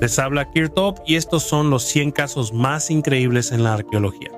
Les habla Kirtop y estos son los 100 casos más increíbles en la arqueología.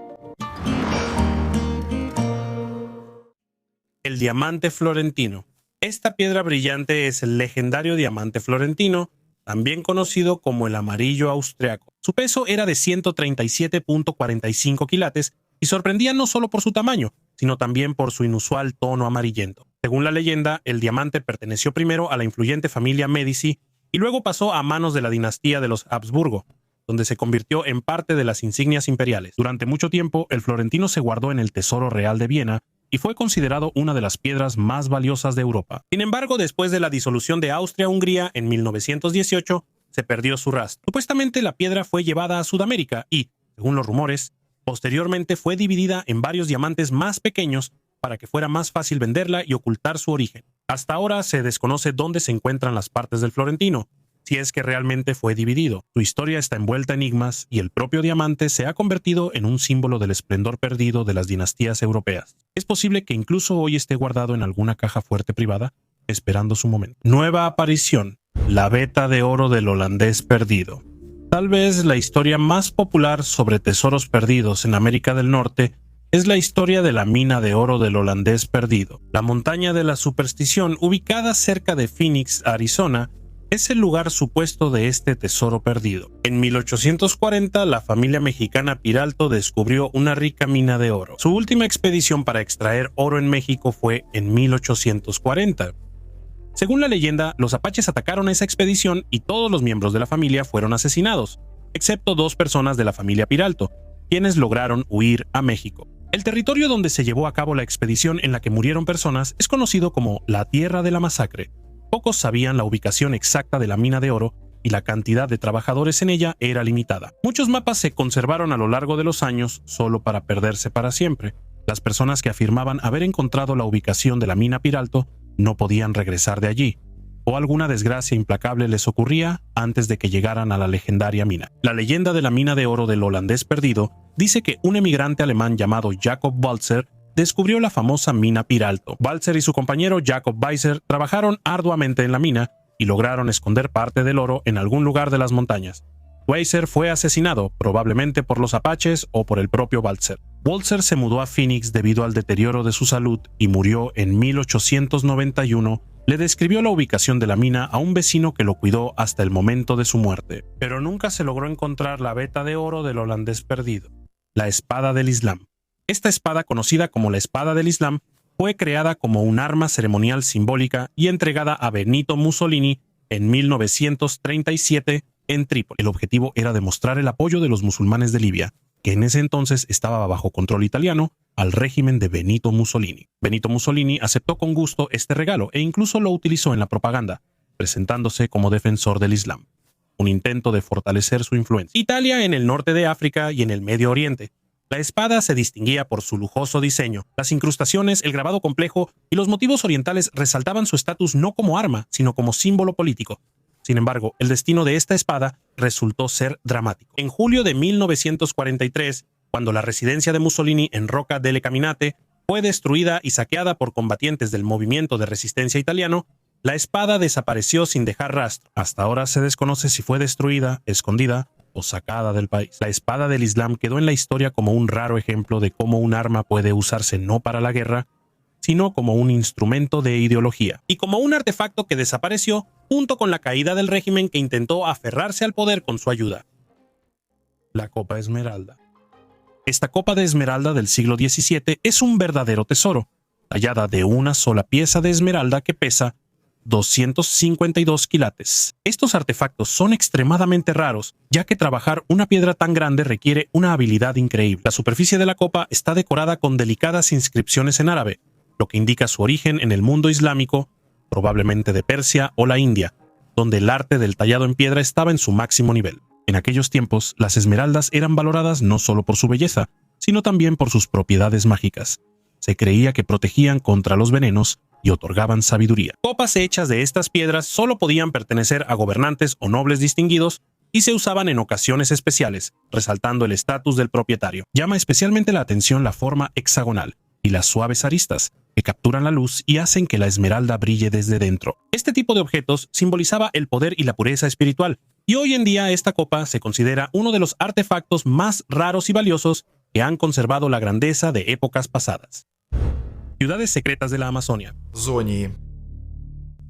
El diamante florentino. Esta piedra brillante es el legendario diamante florentino, también conocido como el amarillo austriaco. Su peso era de 137.45 quilates y sorprendía no solo por su tamaño, sino también por su inusual tono amarillento. Según la leyenda, el diamante perteneció primero a la influyente familia Medici y luego pasó a manos de la dinastía de los Habsburgo, donde se convirtió en parte de las insignias imperiales. Durante mucho tiempo, el florentino se guardó en el Tesoro Real de Viena y fue considerado una de las piedras más valiosas de Europa. Sin embargo, después de la disolución de Austria-Hungría en 1918, se perdió su rastro. Supuestamente la piedra fue llevada a Sudamérica y, según los rumores, posteriormente fue dividida en varios diamantes más pequeños para que fuera más fácil venderla y ocultar su origen. Hasta ahora se desconoce dónde se encuentran las partes del florentino, si es que realmente fue dividido. Su historia está envuelta en enigmas y el propio diamante se ha convertido en un símbolo del esplendor perdido de las dinastías europeas. Es posible que incluso hoy esté guardado en alguna caja fuerte privada, esperando su momento. Nueva aparición: la veta de oro del holandés perdido. Tal vez la historia más popular sobre tesoros perdidos en América del Norte es la historia de la mina de oro del holandés perdido. La montaña de la superstición, ubicada cerca de Phoenix, Arizona, es el lugar supuesto de este tesoro perdido. En 1840, la familia mexicana Peralto descubrió una rica mina de oro. Su última expedición para extraer oro en México fue en 1840. Según la leyenda, los apaches atacaron esa expedición y todos los miembros de la familia fueron asesinados, excepto 2 personas de la familia Peralto, quienes lograron huir a México. El territorio donde se llevó a cabo la expedición en la que murieron personas es conocido como la Tierra de la Masacre. Pocos sabían la ubicación exacta de la mina de oro y la cantidad de trabajadores en ella era limitada. Muchos mapas se conservaron a lo largo de los años solo para perderse para siempre. Las personas que afirmaban haber encontrado la ubicación de la mina Peralto no podían regresar de allí, o alguna desgracia implacable les ocurría antes de que llegaran a la legendaria mina. La leyenda de la mina de oro del holandés perdido dice que un emigrante alemán llamado Jacob Walzer descubrió la famosa mina Peralto. Walzer y su compañero Jacob Weiser trabajaron arduamente en la mina y lograron esconder parte del oro en algún lugar de las montañas. Weiser fue asesinado, probablemente por los apaches o por el propio Walzer. Walzer se mudó a Phoenix debido al deterioro de su salud y murió en 1891. Le describió la ubicación de la mina a un vecino que lo cuidó hasta el momento de su muerte. Pero nunca se logró encontrar la veta de oro del holandés perdido, la espada del Islam. Esta espada, conocida como la espada del Islam, fue creada como un arma ceremonial simbólica y entregada a Benito Mussolini en 1937 en Trípoli. El objetivo era demostrar el apoyo de los musulmanes de Libia, que en ese entonces estaba bajo control italiano, al régimen de Benito Mussolini. Benito Mussolini aceptó con gusto este regalo e incluso lo utilizó en la propaganda, presentándose como defensor del Islam, un intento de fortalecer su influencia. Italia en el norte de África y en el Medio Oriente. La espada se distinguía por su lujoso diseño. Las incrustaciones, el grabado complejo y los motivos orientales resaltaban su estatus no como arma, sino como símbolo político. Sin embargo, el destino de esta espada resultó ser dramático. En julio de 1943, cuando la residencia de Mussolini en Rocca delle Caminate fue destruida y saqueada por combatientes del movimiento de resistencia italiano, la espada desapareció sin dejar rastro. Hasta ahora se desconoce si fue destruida, escondida o sacada del país. La espada del Islam quedó en la historia como un raro ejemplo de cómo un arma puede usarse no para la guerra, sino como un instrumento de ideología, y como un artefacto que desapareció junto con la caída del régimen que intentó aferrarse al poder con su ayuda. La Copa Esmeralda. Esta copa de esmeralda del siglo XVII es un verdadero tesoro, tallada de una sola pieza de esmeralda que pesa 252 quilates. Estos artefactos son extremadamente raros, ya que trabajar una piedra tan grande requiere una habilidad increíble. La superficie de la copa está decorada con delicadas inscripciones en árabe, lo que indica su origen en el mundo islámico, probablemente de Persia o la India, donde el arte del tallado en piedra estaba en su máximo nivel. En aquellos tiempos, las esmeraldas eran valoradas no solo por su belleza, sino también por sus propiedades mágicas. Se creía que protegían contra los venenos y otorgaban sabiduría. Copas hechas de estas piedras solo podían pertenecer a gobernantes o nobles distinguidos y se usaban en ocasiones especiales, resaltando el estatus del propietario. Llama especialmente la atención la forma hexagonal y las suaves aristas, que capturan la luz y hacen que la esmeralda brille desde dentro. Este tipo de objetos simbolizaba el poder y la pureza espiritual, y hoy en día esta copa se considera uno de los artefactos más raros y valiosos que han conservado la grandeza de épocas pasadas. Ciudades secretas de la Amazonia.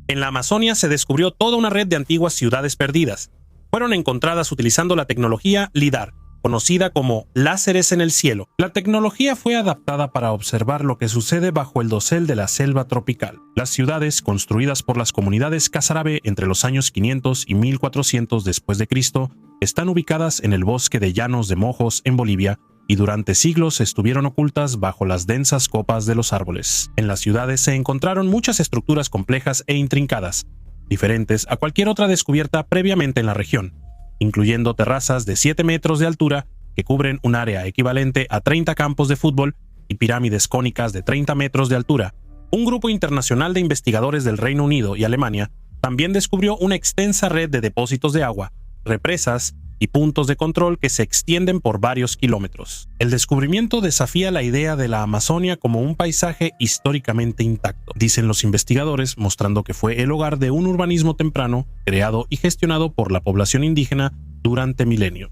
En la Amazonia se descubrió toda una red de antiguas ciudades perdidas. Fueron encontradas utilizando la tecnología LIDAR, conocida como láseres en el cielo. La tecnología fue adaptada para observar lo que sucede bajo el dosel de la selva tropical. Las ciudades, construidas por las comunidades Casarabe entre los años 500 y 1400 después de Cristo, están ubicadas en el bosque de Llanos de Mojos en Bolivia y durante siglos estuvieron ocultas bajo las densas copas de los árboles. En las ciudades se encontraron muchas estructuras complejas e intrincadas, diferentes a cualquier otra descubierta previamente en la región, incluyendo terrazas de 7 metros de altura que cubren un área equivalente a 30 campos de fútbol y pirámides cónicas de 30 metros de altura. Un grupo internacional de investigadores del Reino Unido y Alemania también descubrió una extensa red de depósitos de agua, represas y puntos de control que se extienden por varios kilómetros. El descubrimiento desafía la idea de la Amazonia como un paisaje históricamente intacto, dicen los investigadores, mostrando que fue el hogar de un urbanismo temprano, creado y gestionado por la población indígena durante milenios.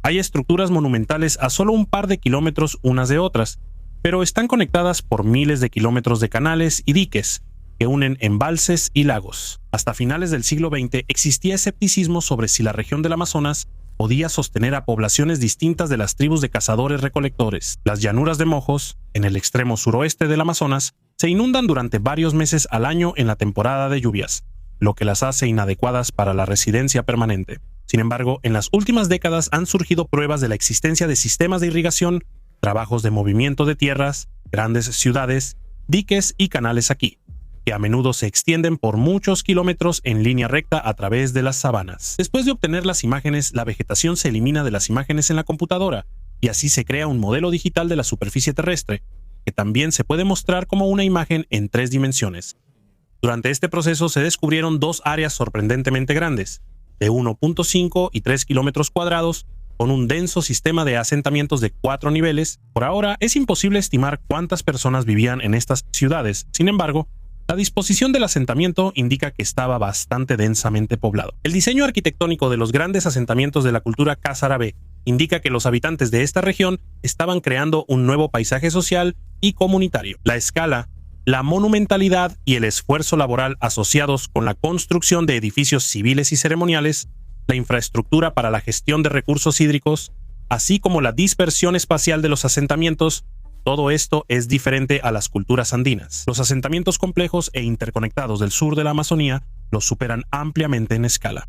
Hay estructuras monumentales a solo un par de kilómetros unas de otras, pero están conectadas por miles de kilómetros de canales y diques que unen embalses y lagos. Hasta finales del siglo XX existía escepticismo sobre si la región del Amazonas podía sostener a poblaciones distintas de las tribus de cazadores-recolectores. Las llanuras de Mojos, en el extremo suroeste del Amazonas, se inundan durante varios meses al año en la temporada de lluvias, lo que las hace inadecuadas para la residencia permanente. Sin embargo, en las últimas décadas han surgido pruebas de la existencia de sistemas de irrigación, trabajos de movimiento de tierras, grandes ciudades, diques y canales aquí, que a menudo se extienden por muchos kilómetros en línea recta a través de las sabanas. Después de obtener las imágenes, la vegetación se elimina de las imágenes en la computadora, y así se crea un modelo digital de la superficie terrestre, que también se puede mostrar como una imagen en 3 dimensiones. Durante este proceso se descubrieron 2 áreas sorprendentemente grandes, de 1.5 y 3 kilómetros cuadrados, con un denso sistema de asentamientos de 4 niveles. Por ahora es imposible estimar cuántas personas vivían en estas ciudades. Sin embargo, la disposición del asentamiento indica que estaba bastante densamente poblado. El diseño arquitectónico de los grandes asentamientos de la cultura Casarabe indica que los habitantes de esta región estaban creando un nuevo paisaje social y comunitario. La escala, la monumentalidad y el esfuerzo laboral asociados con la construcción de edificios civiles y ceremoniales, la infraestructura para la gestión de recursos hídricos, así como la dispersión espacial de los asentamientos, todo esto es diferente a las culturas andinas. Los asentamientos complejos e interconectados del sur de la Amazonía los superan ampliamente en escala.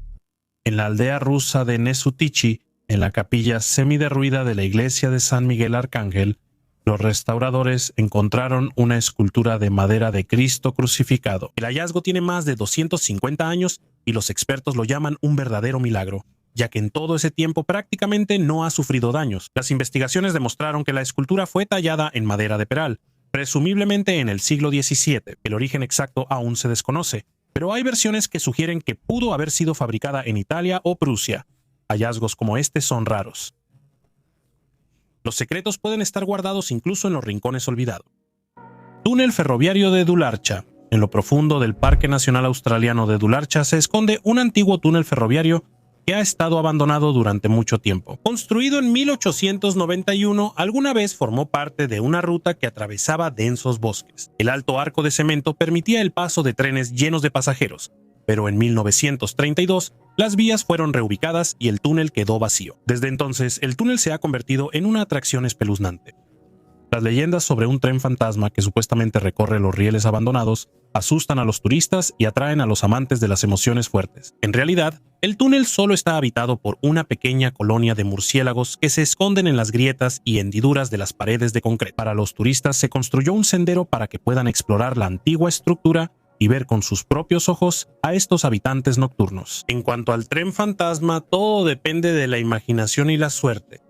En la aldea rusa de Nesutichi, en la capilla semiderruida de la iglesia de San Miguel Arcángel, los restauradores encontraron una escultura de madera de Cristo crucificado. El hallazgo tiene más de 250 años y los expertos lo llaman un verdadero milagro, ya que en todo ese tiempo prácticamente no ha sufrido daños. Las investigaciones demostraron que la escultura fue tallada en madera de peral, presumiblemente en el siglo XVII. El origen exacto aún se desconoce, pero hay versiones que sugieren que pudo haber sido fabricada en Italia o Prusia. Hallazgos como este son raros. Los secretos pueden estar guardados incluso en los rincones olvidados. Túnel ferroviario de Dularcha. En lo profundo del Parque Nacional Australiano de Dularcha se esconde un antiguo túnel ferroviario que ha estado abandonado durante mucho tiempo. Construido en 1891, alguna vez formó parte de una ruta que atravesaba densos bosques. El alto arco de cemento permitía el paso de trenes llenos de pasajeros, pero en 1932 las vías fueron reubicadas y el túnel quedó vacío. Desde entonces, el túnel se ha convertido en una atracción espeluznante. Las leyendas sobre un tren fantasma que supuestamente recorre los rieles abandonados asustan a los turistas y atraen a los amantes de las emociones fuertes. En realidad, el túnel solo está habitado por una pequeña colonia de murciélagos que se esconden en las grietas y hendiduras de las paredes de concreto. Para los turistas se construyó un sendero para que puedan explorar la antigua estructura y ver con sus propios ojos a estos habitantes nocturnos. En cuanto al tren fantasma, todo depende de la imaginación y la suerte.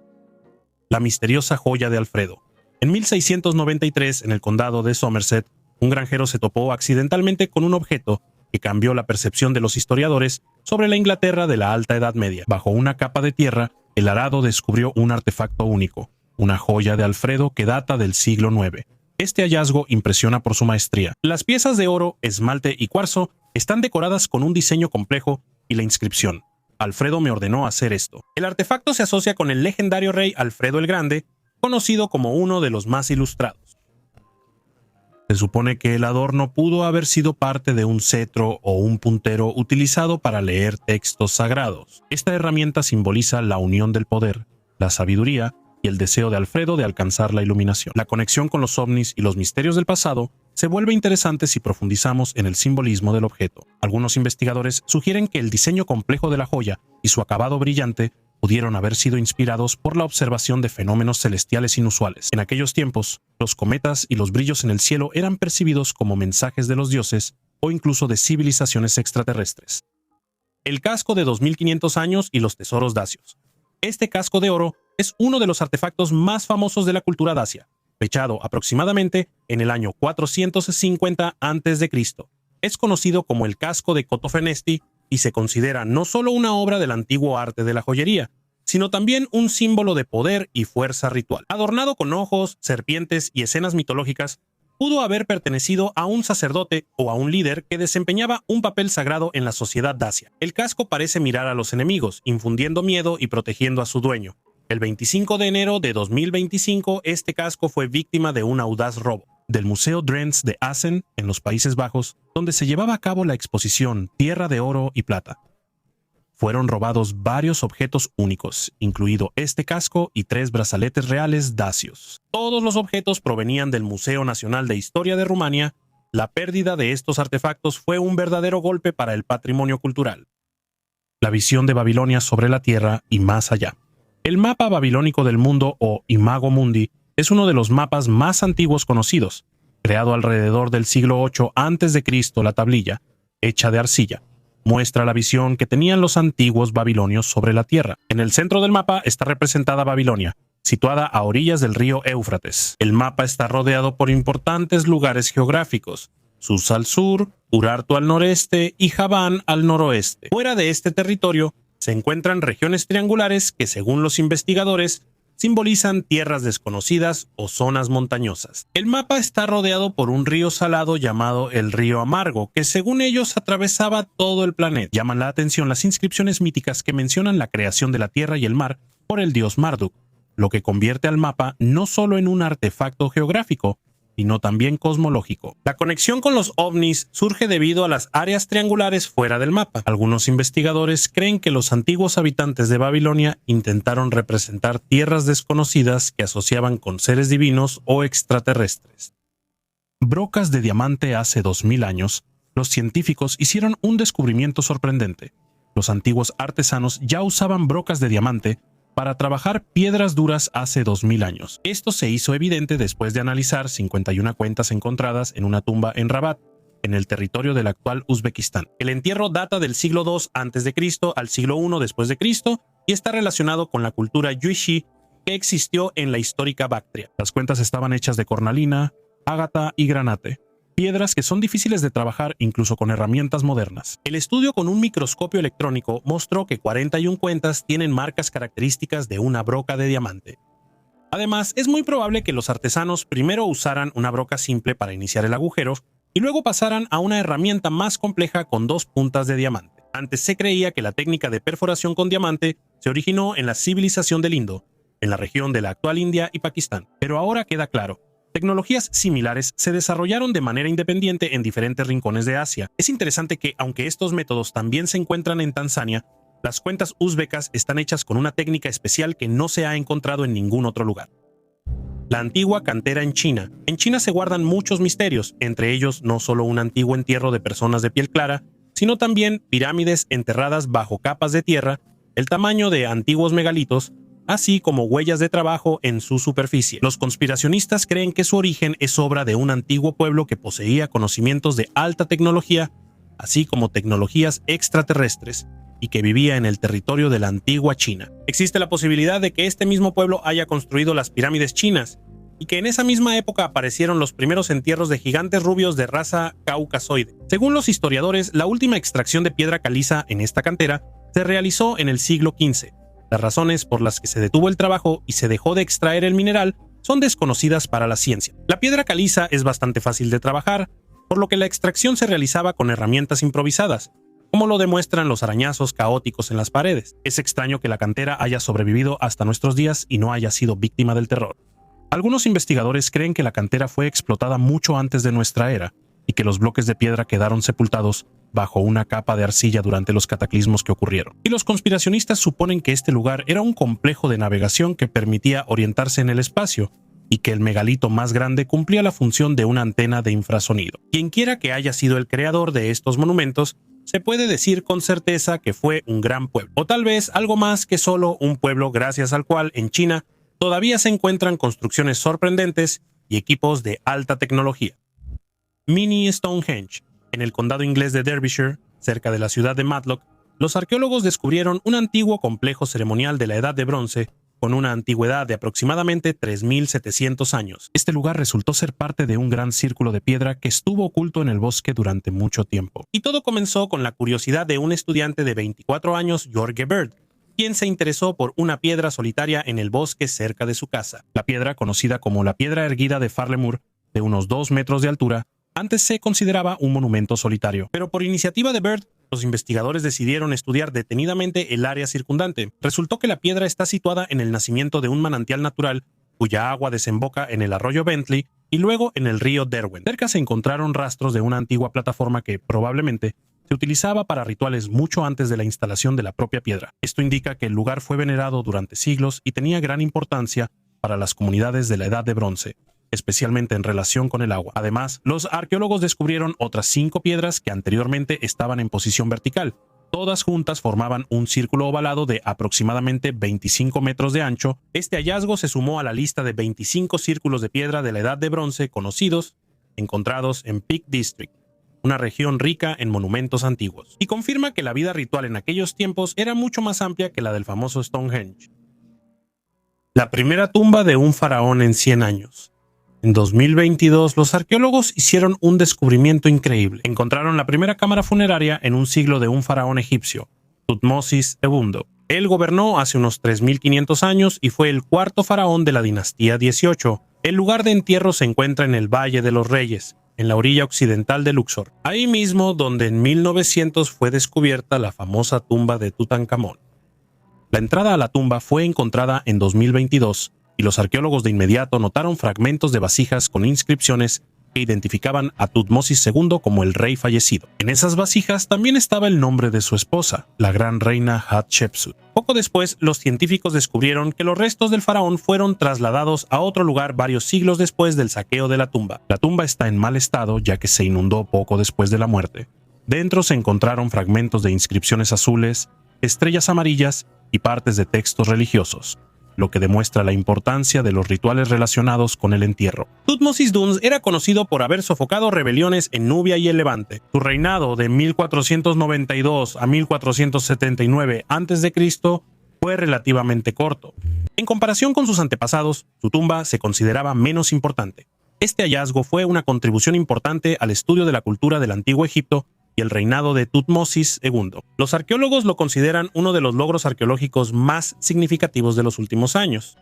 La misteriosa joya de Alfredo. En 1693, en el condado de Somerset, un granjero se topó accidentalmente con un objeto que cambió la percepción de los historiadores sobre la Inglaterra de la Alta Edad Media. Bajo una capa de tierra, el arado descubrió un artefacto único, una joya de Alfredo que data del siglo IX. Este hallazgo impresiona por su maestría. Las piezas de oro, esmalte y cuarzo están decoradas con un diseño complejo y la inscripción: Alfredo me ordenó hacer esto. El artefacto se asocia con el legendario rey Alfredo el Grande, conocido como uno de los más ilustrados. Se supone que el adorno pudo haber sido parte de un cetro o un puntero utilizado para leer textos sagrados. Esta herramienta simboliza la unión del poder, la sabiduría y el deseo de Alfredo de alcanzar la iluminación. La conexión con los ovnis y los misterios del pasado se vuelve interesante si profundizamos en el simbolismo del objeto. Algunos investigadores sugieren que el diseño complejo de la joya y su acabado brillante pudieron haber sido inspirados por la observación de fenómenos celestiales inusuales. En aquellos tiempos, los cometas y los brillos en el cielo eran percibidos como mensajes de los dioses o incluso de civilizaciones extraterrestres. El casco de 2500 años y los tesoros dacios. Este casco de oro es uno de los artefactos más famosos de la cultura dacia, fechado aproximadamente en el año 450 a.C. Es conocido como el casco de Cotofenesti y se considera no solo una obra del antiguo arte de la joyería, sino también un símbolo de poder y fuerza ritual. Adornado con ojos, serpientes y escenas mitológicas, pudo haber pertenecido a un sacerdote o a un líder que desempeñaba un papel sagrado en la sociedad dacia. El casco parece mirar a los enemigos, infundiendo miedo y protegiendo a su dueño. El 25 de enero de 2025, este casco fue víctima de un audaz robo del Museo Drents de Assen, en los Países Bajos, donde se llevaba a cabo la exposición Tierra de Oro y Plata. Fueron robados varios objetos únicos, incluido este casco y 3 brazaletes reales dacios. Todos los objetos provenían del Museo Nacional de Historia de Rumania. La pérdida de estos artefactos fue un verdadero golpe para el patrimonio cultural. La visión de Babilonia sobre la Tierra y más allá. El mapa babilónico del mundo, o Imago Mundi, es uno de los mapas más antiguos conocidos, creado alrededor del siglo VIII a.C. La tablilla, hecha de arcilla, muestra la visión que tenían los antiguos babilonios sobre la tierra. En el centro del mapa está representada Babilonia, situada a orillas del río Éufrates. El mapa está rodeado por importantes lugares geográficos: Sus al sur, Urartu al noreste y Javán al noroeste. Fuera de este territorio se encuentran regiones triangulares que, según los investigadores, simbolizan tierras desconocidas o zonas montañosas. El mapa está rodeado por un río salado llamado el río Amargo, que según ellos atravesaba todo el planeta. Llaman la atención las inscripciones míticas que mencionan la creación de la tierra y el mar por el dios Marduk, lo que convierte al mapa no solo en un artefacto geográfico, sino también cosmológico. La conexión con los ovnis surge debido a las áreas triangulares fuera del mapa. Algunos investigadores creen que los antiguos habitantes de Babilonia intentaron representar tierras desconocidas que asociaban con seres divinos o extraterrestres. Brocas de diamante. Hace 2000 años, los científicos hicieron un descubrimiento sorprendente. Los antiguos artesanos ya usaban brocas de diamante para trabajar piedras duras hace 2000 años. Esto se hizo evidente después de analizar 51 cuentas encontradas en una tumba en Rabat, en el territorio del actual Uzbekistán. El entierro data del siglo II a.C. al siglo I después de Cristo y está relacionado con la cultura Yuezhi que existió en la histórica Bactria. Las cuentas estaban hechas de cornalina, ágata y granate, piedras que son difíciles de trabajar incluso con herramientas modernas. El estudio con un microscopio electrónico mostró que 41 cuentas tienen marcas características de una broca de diamante. Además, es muy probable que los artesanos primero usaran una broca simple para iniciar el agujero y luego pasaran a una herramienta más compleja con 2 puntas de diamante. Antes se creía que la técnica de perforación con diamante se originó en la civilización del Indo, en la región de la actual India y Pakistán, pero ahora queda claro. Tecnologías similares se desarrollaron de manera independiente en diferentes rincones de Asia. Es interesante que, aunque estos métodos también se encuentran en Tanzania, las cuentas uzbecas están hechas con una técnica especial que no se ha encontrado en ningún otro lugar. La antigua cantera en China. En China se guardan muchos misterios, entre ellos no solo un antiguo entierro de personas de piel clara, sino también pirámides enterradas bajo capas de tierra, el tamaño de antiguos megalitos, así como huellas de trabajo en su superficie. Los conspiracionistas creen que su origen es obra de un antiguo pueblo que poseía conocimientos de alta tecnología, así como tecnologías extraterrestres, y que vivía en el territorio de la antigua China. Existe la posibilidad de que este mismo pueblo haya construido las pirámides chinas, y que en esa misma época aparecieron los primeros entierros de gigantes rubios de raza caucasoide. Según los historiadores, la última extracción de piedra caliza en esta cantera se realizó en el siglo XV. Las razones por las que se detuvo el trabajo y se dejó de extraer el mineral son desconocidas para la ciencia. La piedra caliza es bastante fácil de trabajar, por lo que la extracción se realizaba con herramientas improvisadas, como lo demuestran los arañazos caóticos en las paredes. Es extraño que la cantera haya sobrevivido hasta nuestros días y no haya sido víctima del terror. Algunos investigadores creen que la cantera fue explotada mucho antes de nuestra era y que los bloques de piedra quedaron sepultados bajo una capa de arcilla durante los cataclismos que ocurrieron. Y los conspiracionistas suponen que este lugar era un complejo de navegación que permitía orientarse en el espacio y que el megalito más grande cumplía la función de una antena de infrasonido. Quienquiera que haya sido el creador de estos monumentos, se puede decir con certeza que fue un gran pueblo, o tal vez algo más que solo un pueblo gracias al cual en China todavía se encuentran construcciones sorprendentes y equipos de alta tecnología. Mini Stonehenge. En el condado inglés de Derbyshire, cerca de la ciudad de Matlock, los arqueólogos descubrieron un antiguo complejo ceremonial de la Edad de Bronce con una antigüedad de aproximadamente 3.700 años. Este lugar resultó ser parte de un gran círculo de piedra que estuvo oculto en el bosque durante mucho tiempo. Y todo comenzó con la curiosidad de un estudiante de 24 años, Jorge Bird, quien se interesó por una piedra solitaria en el bosque cerca de su casa. La piedra, conocida como la piedra erguida de Farlemore, de unos 2 metros de altura, antes se consideraba un monumento solitario, pero por iniciativa de Bird, los investigadores decidieron estudiar detenidamente el área circundante. Resultó que la piedra está situada en el nacimiento de un manantial natural cuya agua desemboca en el arroyo Bentley y luego en el río Derwent. Cerca se encontraron rastros de una antigua plataforma que probablemente se utilizaba para rituales mucho antes de la instalación de la propia piedra. Esto indica que el lugar fue venerado durante siglos y tenía gran importancia para las comunidades de la Edad de Bronce, especialmente en relación con el agua. Además, los arqueólogos descubrieron otras 5 piedras que anteriormente estaban en posición vertical. Todas juntas formaban un círculo ovalado de aproximadamente 25 metros de ancho. Este hallazgo se sumó a la lista de 25 círculos de piedra de la Edad de Bronce conocidos, encontrados en Peak District, una región rica en monumentos antiguos, y confirma que la vida ritual en aquellos tiempos era mucho más amplia que la del famoso Stonehenge. La primera tumba de un faraón en 100 años. En 2022, los arqueólogos hicieron un descubrimiento increíble. Encontraron la primera cámara funeraria en un siglo de un faraón egipcio, Tutmosis II. Él gobernó hace unos 3.500 años y fue el 4º faraón de la dinastía 18. El lugar de entierro se encuentra en el Valle de los Reyes, en la orilla occidental de Luxor, ahí mismo donde en 1900 fue descubierta la famosa tumba de Tutankamón. La entrada a la tumba fue encontrada en 2022 y los arqueólogos de inmediato notaron fragmentos de vasijas con inscripciones que identificaban a Tutmosis II como el rey fallecido. En esas vasijas también estaba el nombre de su esposa, la gran reina Hatshepsut. Poco después, los científicos descubrieron que los restos del faraón fueron trasladados a otro lugar varios siglos después del saqueo de la tumba. La tumba está en mal estado ya que se inundó poco después de la muerte. Dentro se encontraron fragmentos de inscripciones azules, estrellas amarillas y partes de textos religiosos, lo que demuestra la importancia de los rituales relacionados con el entierro. Tutmosis II era conocido por haber sofocado rebeliones en Nubia y el Levante. Su reinado de 1492 a 1479 a.C. fue relativamente corto. En comparación con sus antepasados, su tumba se consideraba menos importante. Este hallazgo fue una contribución importante al estudio de la cultura del Antiguo Egipto y el reinado de Tutmosis II. Los arqueólogos lo consideran uno de los logros arqueológicos más significativos de los últimos años.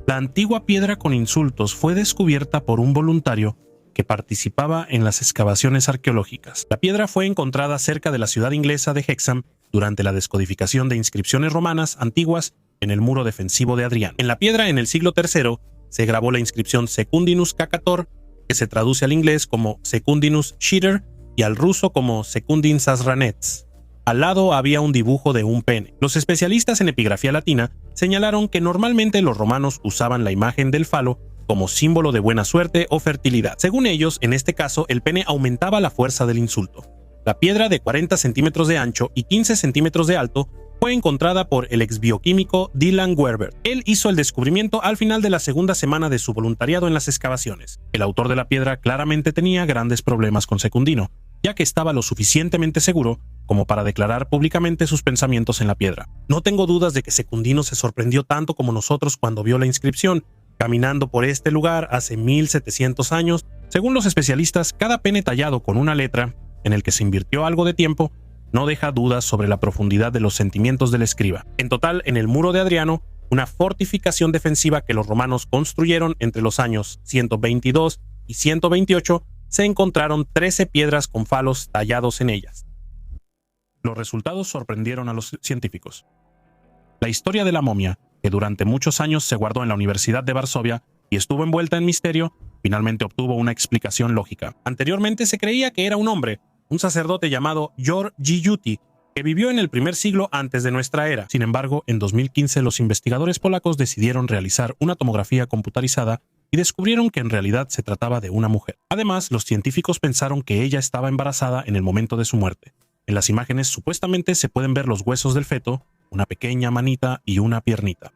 La antigua piedra con insultos fue descubierta por un voluntario que participaba en las excavaciones arqueológicas. La piedra fue encontrada cerca de la ciudad inglesa de Hexham durante la descodificación de inscripciones romanas antiguas en el muro defensivo de Adriano. En la piedra, en el siglo III, se grabó la inscripción Secundinus Cacator, que se traduce al inglés como Secundinus Shitter y al ruso como Secundin Sasranets. Al lado había un dibujo de un pene. Los especialistas en epigrafía latina señalaron que normalmente los romanos usaban la imagen del falo como símbolo de buena suerte o fertilidad. Según ellos, en este caso, el pene aumentaba la fuerza del insulto. La piedra de 40 centímetros de ancho y 15 centímetros de alto fue encontrada por el exbioquímico Dylan Werber. Él hizo el descubrimiento al final de la segunda semana de su voluntariado en las excavaciones. El autor de la piedra claramente tenía grandes problemas con Secundino, ya que estaba lo suficientemente seguro como para declarar públicamente sus pensamientos en la piedra. No tengo dudas de que Secundino se sorprendió tanto como nosotros cuando vio la inscripción. Caminando por este lugar hace 1700 años, según los especialistas, cada pene tallado con una letra, en el que se invirtió algo de tiempo, no deja dudas sobre la profundidad de los sentimientos del escriba. En total, en el muro de Adriano una fortificación defensiva que los romanos construyeron entre los años 122 y 128. Se encontraron 13 piedras con falos tallados en ellas. Los resultados sorprendieron a los científicos. La historia de la momia, que durante muchos años se guardó en la Universidad de Varsovia y estuvo envuelta en misterio, finalmente obtuvo una explicación lógica. Anteriormente se creía que era un hombre, un sacerdote llamado Jor Giuti, que vivió en el primer siglo antes de nuestra era. Sin embargo, en 2015 los investigadores polacos decidieron realizar una tomografía computarizada y descubrieron que en realidad se trataba de una mujer. Además, los científicos pensaron que ella estaba embarazada en el momento de su muerte. En las imágenes supuestamente se pueden ver los huesos del feto, una pequeña manita y una piernita.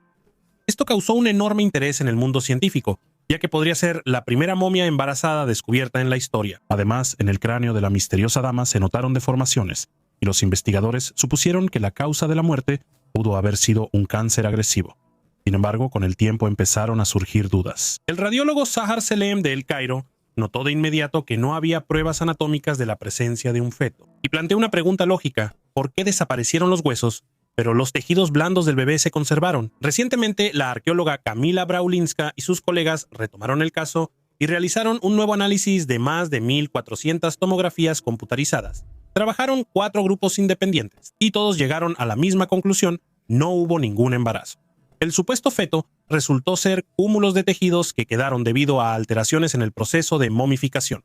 Esto causó un enorme interés en el mundo científico, ya que podría ser la primera momia embarazada descubierta en la historia. Además, en el cráneo de la misteriosa dama se notaron deformaciones, y los investigadores supusieron que la causa de la muerte pudo haber sido un cáncer agresivo. Sin embargo, con el tiempo empezaron a surgir dudas. El radiólogo Sahar Selem de El Cairo notó de inmediato que no había pruebas anatómicas de la presencia de un feto, y planteó una pregunta lógica: ¿por qué desaparecieron los huesos, pero los tejidos blandos del bebé se conservaron? Recientemente, la arqueóloga Kamila Braulinska y sus colegas retomaron el caso y realizaron un nuevo análisis de más de 1.400 tomografías computarizadas. Trabajaron 4 grupos independientes y todos llegaron a la misma conclusión: no hubo ningún embarazo. El supuesto feto resultó ser cúmulos de tejidos que quedaron debido a alteraciones en el proceso de momificación.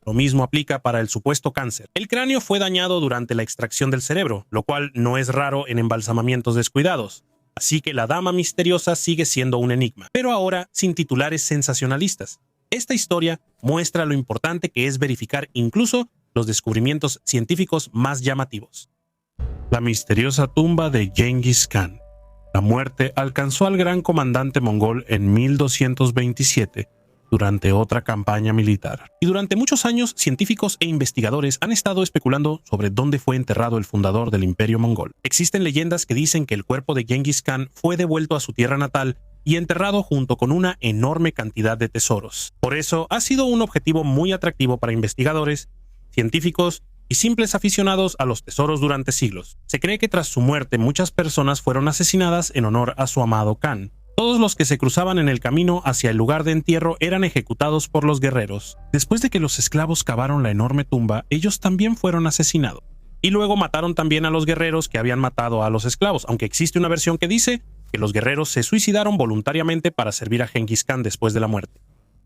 Lo mismo aplica para el supuesto cáncer. El cráneo fue dañado durante la extracción del cerebro, lo cual no es raro en embalsamamientos descuidados. Así que la dama misteriosa sigue siendo un enigma, pero ahora sin titulares sensacionalistas. Esta historia muestra lo importante que es verificar incluso los descubrimientos científicos más llamativos. La misteriosa tumba de Gengis Khan. La muerte alcanzó al gran comandante mongol en 1227 durante otra campaña militar. Y durante muchos años, científicos e investigadores han estado especulando sobre dónde fue enterrado el fundador del imperio mongol. Existen leyendas que dicen que el cuerpo de Gengis Khan fue devuelto a su tierra natal y enterrado junto con una enorme cantidad de tesoros. Por eso ha sido un objetivo muy atractivo para investigadores, científicos y simples aficionados a los tesoros durante siglos. Se cree que tras su muerte muchas personas fueron asesinadas en honor a su amado Khan. Todos los que se cruzaban en el camino hacia el lugar de entierro eran ejecutados por los guerreros. Después de que los esclavos cavaron la enorme tumba, ellos también fueron asesinados. Y luego mataron también a los guerreros que habían matado a los esclavos, aunque existe una versión que dice que los guerreros se suicidaron voluntariamente para servir a Gengis Khan después de la muerte.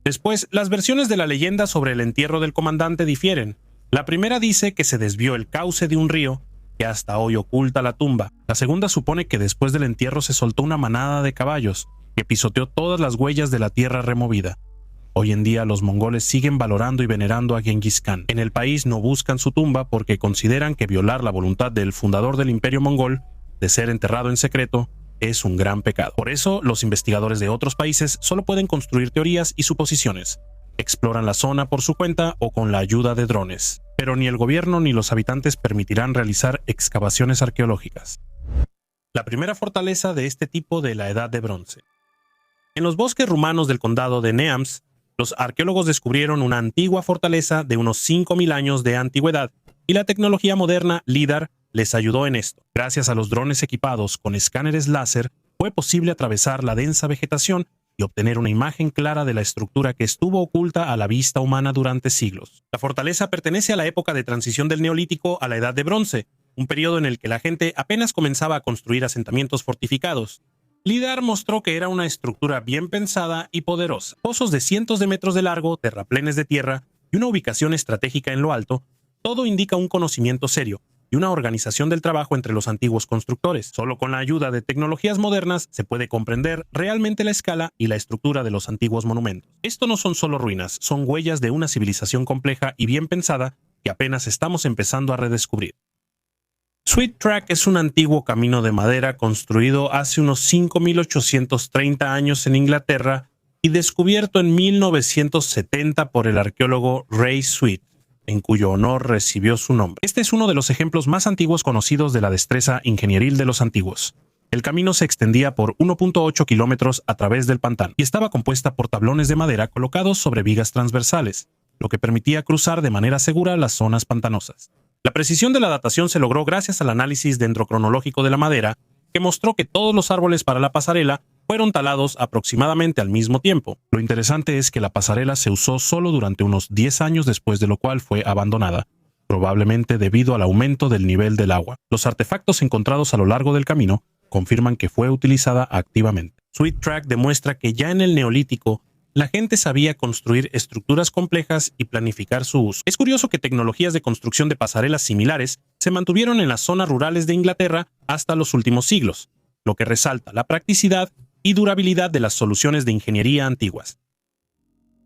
Después, las versiones de la leyenda sobre el entierro del comandante difieren. La primera dice que se desvió el cauce de un río que hasta hoy oculta la tumba. La segunda supone que después del entierro se soltó una manada de caballos que pisoteó todas las huellas de la tierra removida. Hoy en día los mongoles siguen valorando y venerando a Gengis Khan. En el país no buscan su tumba porque consideran que violar la voluntad del fundador del imperio mongol de ser enterrado en secreto es un gran pecado. Por eso, los investigadores de otros países solo pueden construir teorías y suposiciones. Exploran la zona por su cuenta o con la ayuda de drones. Pero ni el gobierno ni los habitantes permitirán realizar excavaciones arqueológicas. La primera fortaleza de este tipo de la Edad de Bronce. En los bosques rumanos del condado de Neams, los arqueólogos descubrieron una antigua fortaleza de unos 5.000 años de antigüedad y la tecnología moderna LIDAR les ayudó en esto. Gracias a los drones equipados con escáneres láser, fue posible atravesar la densa vegetación y obtener una imagen clara de la estructura que estuvo oculta a la vista humana durante siglos. La fortaleza pertenece a la época de transición del Neolítico a la Edad de Bronce, un periodo en el que la gente apenas comenzaba a construir asentamientos fortificados. LIDAR mostró que era una estructura bien pensada y poderosa. Pozos de cientos de metros de largo, terraplenes de tierra y una ubicación estratégica en lo alto, todo indica un conocimiento serio y una organización del trabajo entre los antiguos constructores. Solo con la ayuda de tecnologías modernas se puede comprender realmente la escala y la estructura de los antiguos monumentos. Esto no son solo ruinas, son huellas de una civilización compleja y bien pensada que apenas estamos empezando a redescubrir. Sweet Track es un antiguo camino de madera construido hace unos 5.830 años en Inglaterra y descubierto en 1970 por el arqueólogo Ray Sweet, en cuyo honor recibió su nombre. Este es uno de los ejemplos más antiguos conocidos de la destreza ingenieril de los antiguos. El camino se extendía por 1.8 kilómetros a través del pantano y estaba compuesta por tablones de madera colocados sobre vigas transversales, lo que permitía cruzar de manera segura las zonas pantanosas. La precisión de la datación se logró gracias al análisis dendrocronológico de la madera que mostró que todos los árboles para la pasarela fueron talados aproximadamente al mismo tiempo. Lo interesante es que la pasarela se usó solo durante unos 10 años, después de lo cual fue abandonada, probablemente debido al aumento del nivel del agua. Los artefactos encontrados a lo largo del camino confirman que fue utilizada activamente. Sweet Track demuestra que ya en el Neolítico la gente sabía construir estructuras complejas y planificar su uso. Es curioso que tecnologías de construcción de pasarelas similares se mantuvieron en las zonas rurales de Inglaterra hasta los últimos siglos, lo que resalta la practicidad y durabilidad de las soluciones de ingeniería antiguas.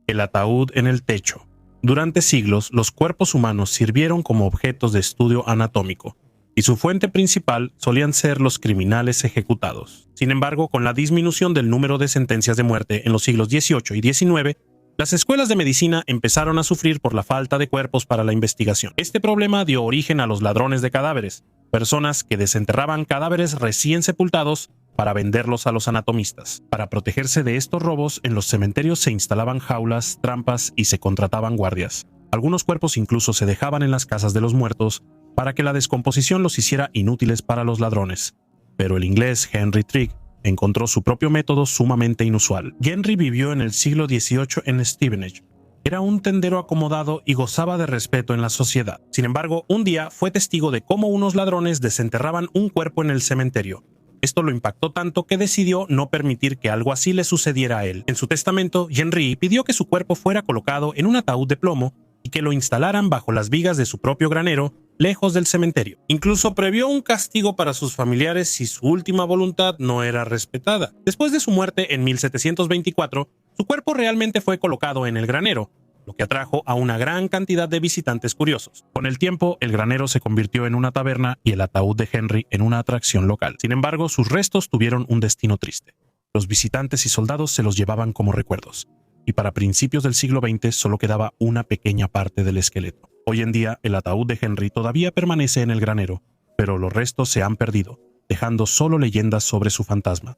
El ataúd en el techo. Durante siglos, los cuerpos humanos sirvieron como objetos de estudio anatómico, y su fuente principal solían ser los criminales ejecutados. Sin embargo, con la disminución del número de sentencias de muerte en los siglos XVIII y XIX, las escuelas de medicina empezaron a sufrir por la falta de cuerpos para la investigación. Este problema dio origen a los ladrones de cadáveres, personas que desenterraban cadáveres recién sepultados para venderlos a los anatomistas. Para protegerse de estos robos, en los cementerios se instalaban jaulas, trampas y se contrataban guardias. Algunos cuerpos incluso se dejaban en las casas de los muertos para que la descomposición los hiciera inútiles para los ladrones. Pero el inglés Henry Trigg encontró su propio método sumamente inusual. Henry vivió en el siglo XVIII en Stevenage. Era un tendero acomodado y gozaba de respeto en la sociedad. Sin embargo, un día fue testigo de cómo unos ladrones desenterraban un cuerpo en el cementerio. Esto lo impactó tanto que decidió no permitir que algo así le sucediera a él. En su testamento, Henry pidió que su cuerpo fuera colocado en un ataúd de plomo y que lo instalaran bajo las vigas de su propio granero, lejos del cementerio. Incluso previó un castigo para sus familiares si su última voluntad no era respetada. Después de su muerte en 1724, su cuerpo realmente fue colocado en el granero, lo que atrajo a una gran cantidad de visitantes curiosos. Con el tiempo, el granero se convirtió en una taberna y el ataúd de Henry en una atracción local. Sin embargo, sus restos tuvieron un destino triste. Los visitantes y soldados se los llevaban como recuerdos, y para principios del siglo XX solo quedaba una pequeña parte del esqueleto. Hoy en día, el ataúd de Henry todavía permanece en el granero, pero los restos se han perdido, dejando solo leyendas sobre su fantasma.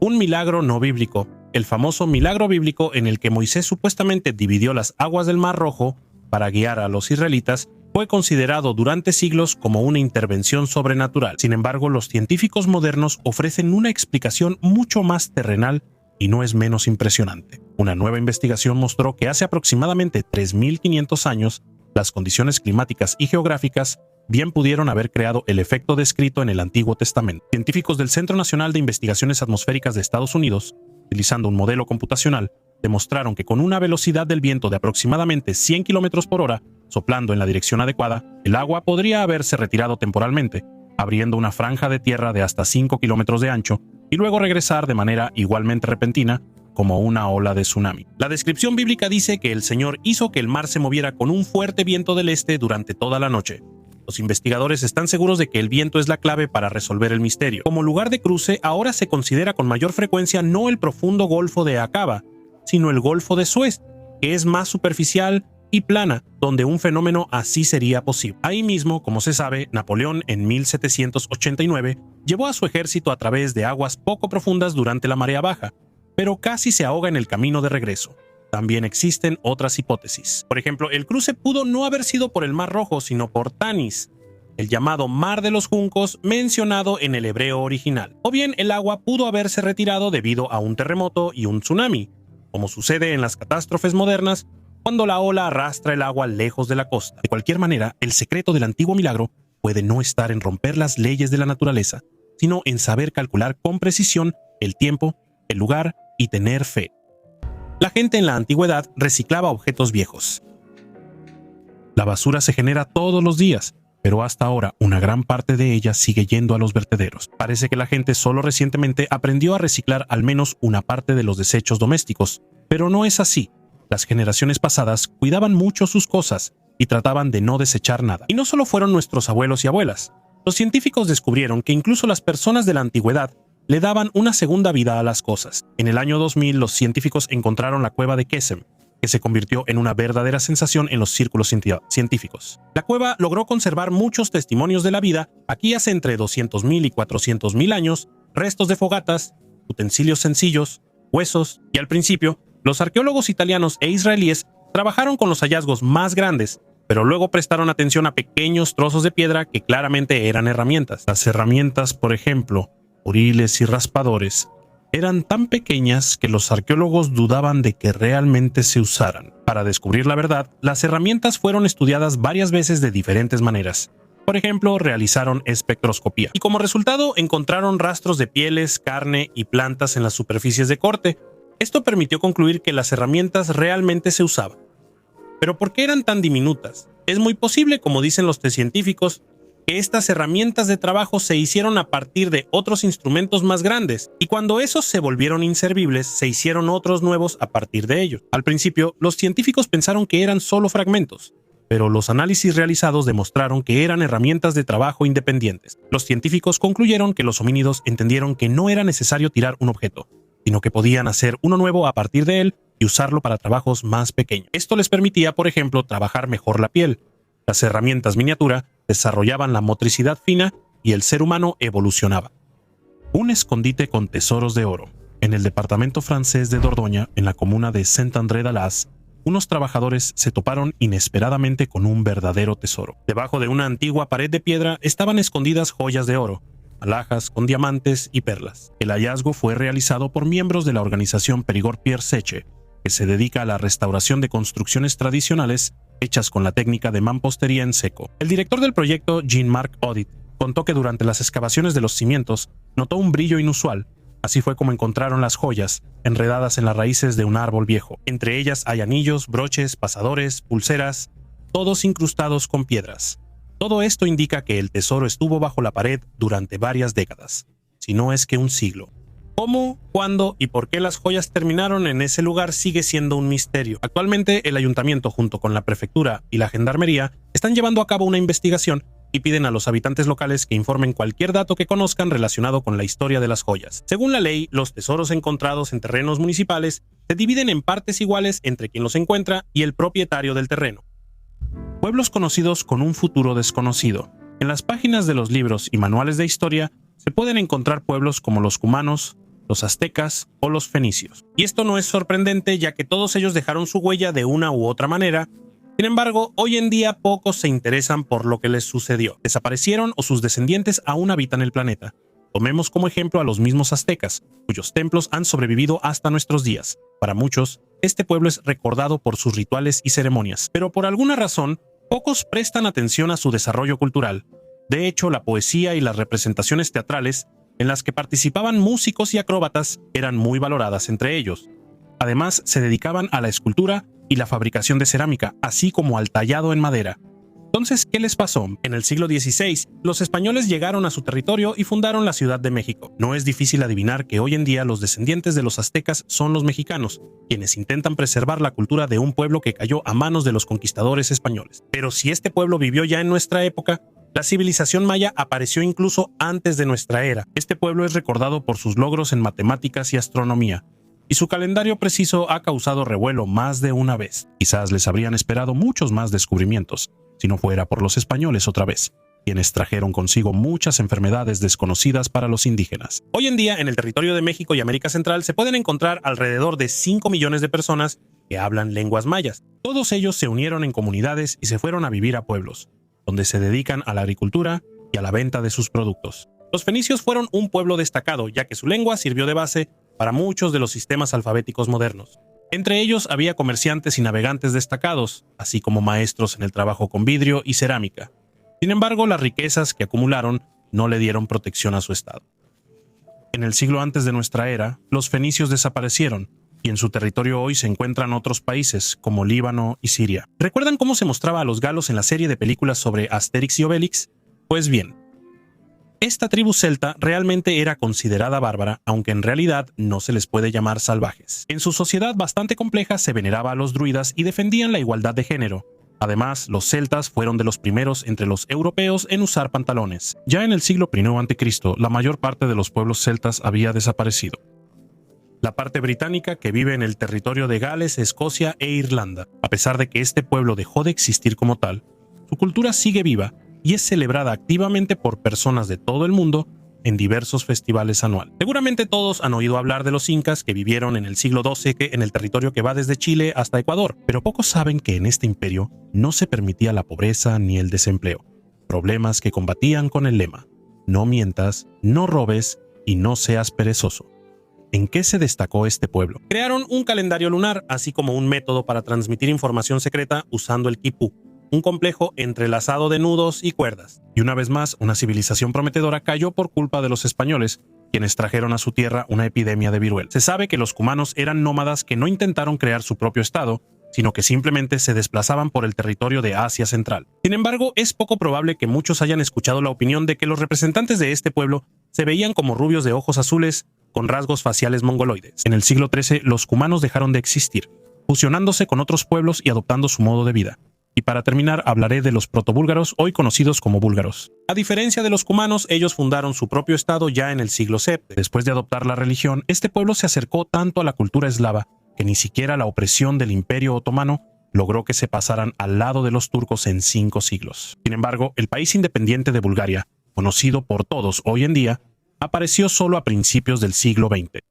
Un milagro no bíblico. El famoso milagro bíblico en el que Moisés supuestamente dividió las aguas del Mar Rojo para guiar a los israelitas fue considerado durante siglos como una intervención sobrenatural. Sin embargo, los científicos modernos ofrecen una explicación mucho más terrenal y no es menos impresionante. Una nueva investigación mostró que hace aproximadamente 3.500 años, las condiciones climáticas y geográficas bien pudieron haber creado el efecto descrito en el Antiguo Testamento. Científicos del Centro Nacional de Investigaciones Atmosféricas de Estados Unidos, utilizando un modelo computacional, demostraron que con una velocidad del viento de aproximadamente 100 km por hora, soplando en la dirección adecuada, el agua podría haberse retirado temporalmente, abriendo una franja de tierra de hasta 5 kilómetros de ancho, y luego regresar de manera igualmente repentina, como una ola de tsunami. La descripción bíblica dice que el Señor hizo que el mar se moviera con un fuerte viento del este durante toda la noche. Los investigadores están seguros de que el viento es la clave para resolver el misterio. Como lugar de cruce, ahora se considera con mayor frecuencia no el profundo Golfo de Aqaba, sino el Golfo de Suez, que es más superficial y plana, donde un fenómeno así sería posible. Ahí mismo, como se sabe, Napoleón en 1789 llevó a su ejército a través de aguas poco profundas durante la marea baja, pero casi se ahoga en el camino de regreso. También existen otras hipótesis. Por ejemplo, el cruce pudo no haber sido por el Mar Rojo, sino por Tanis, el llamado Mar de los Juncos mencionado en el hebreo original. O bien el agua pudo haberse retirado debido a un terremoto y un tsunami, como sucede en las catástrofes modernas cuando la ola arrastra el agua lejos de la costa. De cualquier manera, el secreto del antiguo milagro puede no estar en romper las leyes de la naturaleza, sino en saber calcular con precisión el tiempo, el lugar y tener fe. La gente en la antigüedad reciclaba objetos viejos. La basura se genera todos los días, pero hasta ahora una gran parte de ella sigue yendo a los vertederos. Parece que la gente solo recientemente aprendió a reciclar al menos una parte de los desechos domésticos, pero no es así. Las generaciones pasadas cuidaban mucho sus cosas y trataban de no desechar nada. Y no solo fueron nuestros abuelos y abuelas. Los científicos descubrieron que incluso las personas de la antigüedad le daban una segunda vida a las cosas. En el año 2000, los científicos encontraron la cueva de Kesem, que se convirtió en una verdadera sensación en los círculos científicos. La cueva logró conservar muchos testimonios de la vida, aquí hace entre 200.000 y 400.000 años, restos de fogatas, utensilios sencillos, huesos, y al principio, los arqueólogos italianos e israelíes trabajaron con los hallazgos más grandes, pero luego prestaron atención a pequeños trozos de piedra que claramente eran herramientas. Las herramientas, por ejemplo, buriles y raspadores, eran tan pequeñas que los arqueólogos dudaban de que realmente se usaran. Para descubrir la verdad, las herramientas fueron estudiadas varias veces de diferentes maneras. Por ejemplo, realizaron espectroscopía y como resultado encontraron rastros de pieles, carne y plantas en las superficies de corte. Esto permitió concluir que las herramientas realmente se usaban. ¿Pero por qué eran tan diminutas? Es muy posible, como dicen los científicos, que estas herramientas de trabajo se hicieron a partir de otros instrumentos más grandes, y cuando esos se volvieron inservibles, se hicieron otros nuevos a partir de ellos. Al principio, los científicos pensaron que eran solo fragmentos, pero los análisis realizados demostraron que eran herramientas de trabajo independientes. Los científicos concluyeron que los homínidos entendieron que no era necesario tirar un objeto, sino que podían hacer uno nuevo a partir de él y usarlo para trabajos más pequeños. Esto les permitía, por ejemplo, trabajar mejor la piel. Las herramientas miniatura desarrollaban la motricidad fina y el ser humano evolucionaba. Un escondite con tesoros de oro. En el departamento francés de Dordoña, en la comuna de Saint-André-d'Alaz, unos trabajadores se toparon inesperadamente con un verdadero tesoro. Debajo de una antigua pared de piedra estaban escondidas joyas de oro, alhajas con diamantes y perlas. El hallazgo fue realizado por miembros de la organización Périgord-Pierre Sèche, que se dedica a la restauración de construcciones tradicionales hechas con la técnica de mampostería en seco. El director del proyecto, Jean-Marc Audit, contó que durante las excavaciones de los cimientos notó un brillo inusual. Así fue como encontraron las joyas, enredadas en las raíces de un árbol viejo. Entre ellas hay anillos, broches, pasadores, pulseras, todos incrustados con piedras. Todo esto indica que el tesoro estuvo bajo la pared durante varias décadas, si no es que un siglo. ¿Cómo, cuándo y por qué las joyas terminaron en ese lugar sigue siendo un misterio? Actualmente, el ayuntamiento, junto con la prefectura y la gendarmería, están llevando a cabo una investigación y piden a los habitantes locales que informen cualquier dato que conozcan relacionado con la historia de las joyas. Según la ley, los tesoros encontrados en terrenos municipales se dividen en partes iguales entre quien los encuentra y el propietario del terreno. Pueblos conocidos con un futuro desconocido. En las páginas de los libros y manuales de historia se pueden encontrar pueblos como los cumanos, los aztecas o los fenicios. Y esto no es sorprendente, ya que todos ellos dejaron su huella de una u otra manera. Sin embargo, hoy en día pocos se interesan por lo que les sucedió. Desaparecieron o sus descendientes aún habitan el planeta. Tomemos como ejemplo a los mismos aztecas, cuyos templos han sobrevivido hasta nuestros días. Para muchos, este pueblo es recordado por sus rituales y ceremonias, pero por alguna razón, pocos prestan atención a su desarrollo cultural. De hecho, la poesía y las representaciones teatrales en las que participaban músicos y acróbatas eran muy valoradas entre ellos. Además, se dedicaban a la escultura y la fabricación de cerámica, así como al tallado en madera. Entonces, ¿qué les pasó? En el siglo XVI, los españoles llegaron a su territorio y fundaron la Ciudad de México. No es difícil adivinar que hoy en día los descendientes de los aztecas son los mexicanos, quienes intentan preservar la cultura de un pueblo que cayó a manos de los conquistadores españoles. Pero si este pueblo vivió ya en nuestra época, la civilización maya apareció incluso antes de nuestra era. Este pueblo es recordado por sus logros en matemáticas y astronomía, y su calendario preciso ha causado revuelo más de una vez. Quizás les habrían esperado muchos más descubrimientos, si no fuera por los españoles otra vez, quienes trajeron consigo muchas enfermedades desconocidas para los indígenas. Hoy en día, en el territorio de México y América Central, se pueden encontrar alrededor de 5 millones de personas que hablan lenguas mayas. Todos ellos se unieron en comunidades y se fueron a vivir a pueblos, donde se dedican a la agricultura y a la venta de sus productos. Los fenicios fueron un pueblo destacado, ya que su lengua sirvió de base para muchos de los sistemas alfabéticos modernos. Entre ellos había comerciantes y navegantes destacados, así como maestros en el trabajo con vidrio y cerámica. Sin embargo, las riquezas que acumularon no le dieron protección a su estado. En el siglo antes de nuestra era, los fenicios desaparecieron, y en su territorio hoy se encuentran otros países, como Líbano y Siria. ¿Recuerdan cómo se mostraba a los galos en la serie de películas sobre Asterix y Obelix? Pues bien, esta tribu celta realmente era considerada bárbara, aunque en realidad no se les puede llamar salvajes. En su sociedad bastante compleja se veneraba a los druidas y defendían la igualdad de género. Además, los celtas fueron de los primeros entre los europeos en usar pantalones. Ya en el siglo I a.C., la mayor parte de los pueblos celtas había desaparecido. La parte británica que vive en el territorio de Gales, Escocia e Irlanda. A pesar de que este pueblo dejó de existir como tal, su cultura sigue viva y es celebrada activamente por personas de todo el mundo en diversos festivales anuales. Seguramente todos han oído hablar de los incas que vivieron en el siglo XII en el territorio que va desde Chile hasta Ecuador, pero pocos saben que en este imperio no se permitía la pobreza ni el desempleo, problemas que combatían con el lema: no mientas, no robes y no seas perezoso. ¿En qué se destacó este pueblo? Crearon un calendario lunar, así como un método para transmitir información secreta usando el quipú, un complejo entrelazado de nudos y cuerdas. Y una vez más, una civilización prometedora cayó por culpa de los españoles, quienes trajeron a su tierra una epidemia de viruela. Se sabe que los cumanos eran nómadas que no intentaron crear su propio estado, sino que simplemente se desplazaban por el territorio de Asia Central. Sin embargo, es poco probable que muchos hayan escuchado la opinión de que los representantes de este pueblo se veían como rubios de ojos azules con rasgos faciales mongoloides. En el siglo XIII, los cumanos dejaron de existir, fusionándose con otros pueblos y adoptando su modo de vida. Y para terminar, hablaré de los protobúlgaros, hoy conocidos como búlgaros. A diferencia de los cumanos, ellos fundaron su propio estado ya en el siglo VII. Después de adoptar la religión, este pueblo se acercó tanto a la cultura eslava que ni siquiera la opresión del Imperio Otomano logró que se pasaran al lado de los turcos en 5 siglos. Sin embargo, el país independiente de Bulgaria, conocido por todos hoy en día, apareció solo a principios del siglo XX.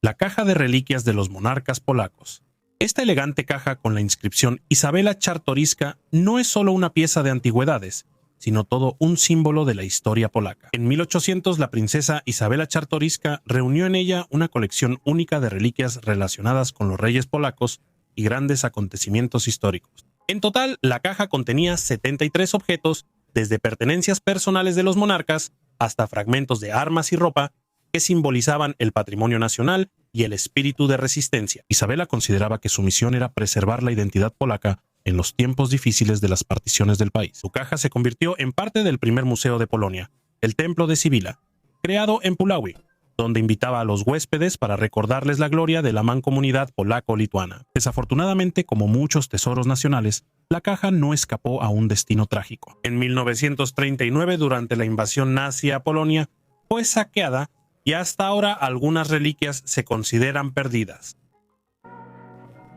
La caja de reliquias de los monarcas polacos. Esta elegante caja con la inscripción Isabela Czartoryska no es solo una pieza de antigüedades, sino todo un símbolo de la historia polaca. En 1800, la princesa Isabela Czartoryska reunió en ella una colección única de reliquias relacionadas con los reyes polacos y grandes acontecimientos históricos. En total, la caja contenía 73 objetos, desde pertenencias personales de los monarcas hasta fragmentos de armas y ropa que simbolizaban el patrimonio nacional y el espíritu de resistencia. Isabela consideraba que su misión era preservar la identidad polaca en los tiempos difíciles de las particiones del país. Su caja se convirtió en parte del primer museo de Polonia, el Templo de Sibila, creado en Puławy, donde invitaba a los huéspedes para recordarles la gloria de la mancomunidad polaco-lituana. Desafortunadamente, como muchos tesoros nacionales, la caja no escapó a un destino trágico. En 1939, durante la invasión nazi a Polonia, fue saqueada y hasta ahora algunas reliquias se consideran perdidas.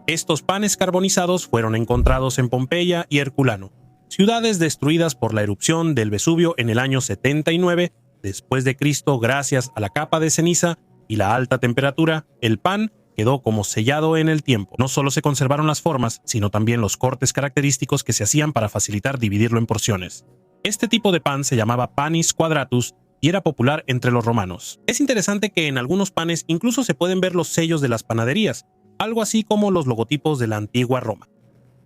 Estos panes carbonizados fueron encontrados en Pompeya y Herculano, ciudades destruidas por la erupción del Vesubio en el año 79 después de Cristo. Gracias a la capa de ceniza y la alta temperatura, el pan quedó como sellado en el tiempo. No solo se conservaron las formas, sino también los cortes característicos que se hacían para facilitar dividirlo en porciones. Este tipo de pan se llamaba panis quadratus y era popular entre los romanos. Es interesante que en algunos panes incluso se pueden ver los sellos de las panaderías, algo así como los logotipos de la antigua Roma,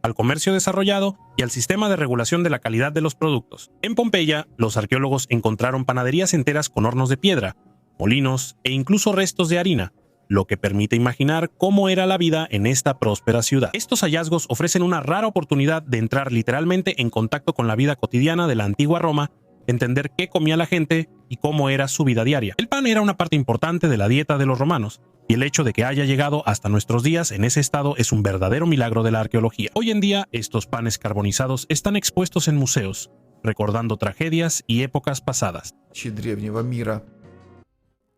al comercio desarrollado y al sistema de regulación de la calidad de los productos. En Pompeya, los arqueólogos encontraron panaderías enteras con hornos de piedra, molinos e incluso restos de harina, lo que permite imaginar cómo era la vida en esta próspera ciudad. Estos hallazgos ofrecen una rara oportunidad de entrar literalmente en contacto con la vida cotidiana de la antigua Roma, entender qué comía la gente y cómo era su vida diaria. El pan era una parte importante de la dieta de los romanos, y el hecho de que haya llegado hasta nuestros días en ese estado es un verdadero milagro de la arqueología. Hoy en día, estos panes carbonizados están expuestos en museos, recordando tragedias y épocas pasadas.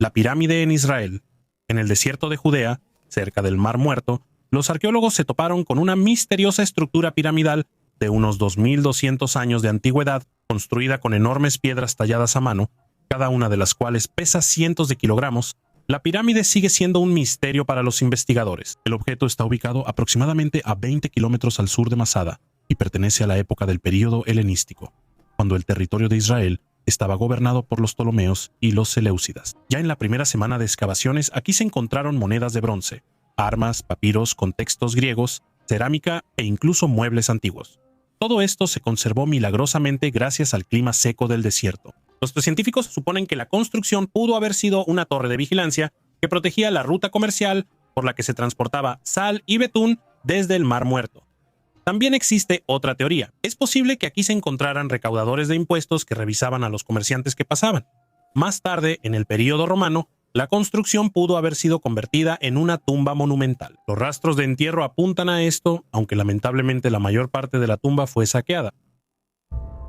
La pirámide en Israel. En el desierto de Judea, cerca del Mar Muerto, los arqueólogos se toparon con una misteriosa estructura piramidal de unos 2200 años de antigüedad, construida con enormes piedras talladas a mano, cada una de las cuales pesa cientos de kilogramos. La pirámide sigue siendo un misterio para los investigadores. El objeto está ubicado aproximadamente a 20 kilómetros al sur de Masada y pertenece a la época del período helenístico, cuando el territorio de Israel estaba gobernado por los Ptolomeos y los Seleucidas. Ya en la primera semana de excavaciones, aquí se encontraron monedas de bronce, armas, papiros con textos griegos, cerámica e incluso muebles antiguos. Todo esto se conservó milagrosamente gracias al clima seco del desierto. Los científicos suponen que la construcción pudo haber sido una torre de vigilancia que protegía la ruta comercial por la que se transportaba sal y betún desde el Mar Muerto. También existe otra teoría. Es posible que aquí se encontraran recaudadores de impuestos que revisaban a los comerciantes que pasaban. Más tarde, en el período romano, la construcción pudo haber sido convertida en una tumba monumental. Los rastros de entierro apuntan a esto, aunque lamentablemente la mayor parte de la tumba fue saqueada.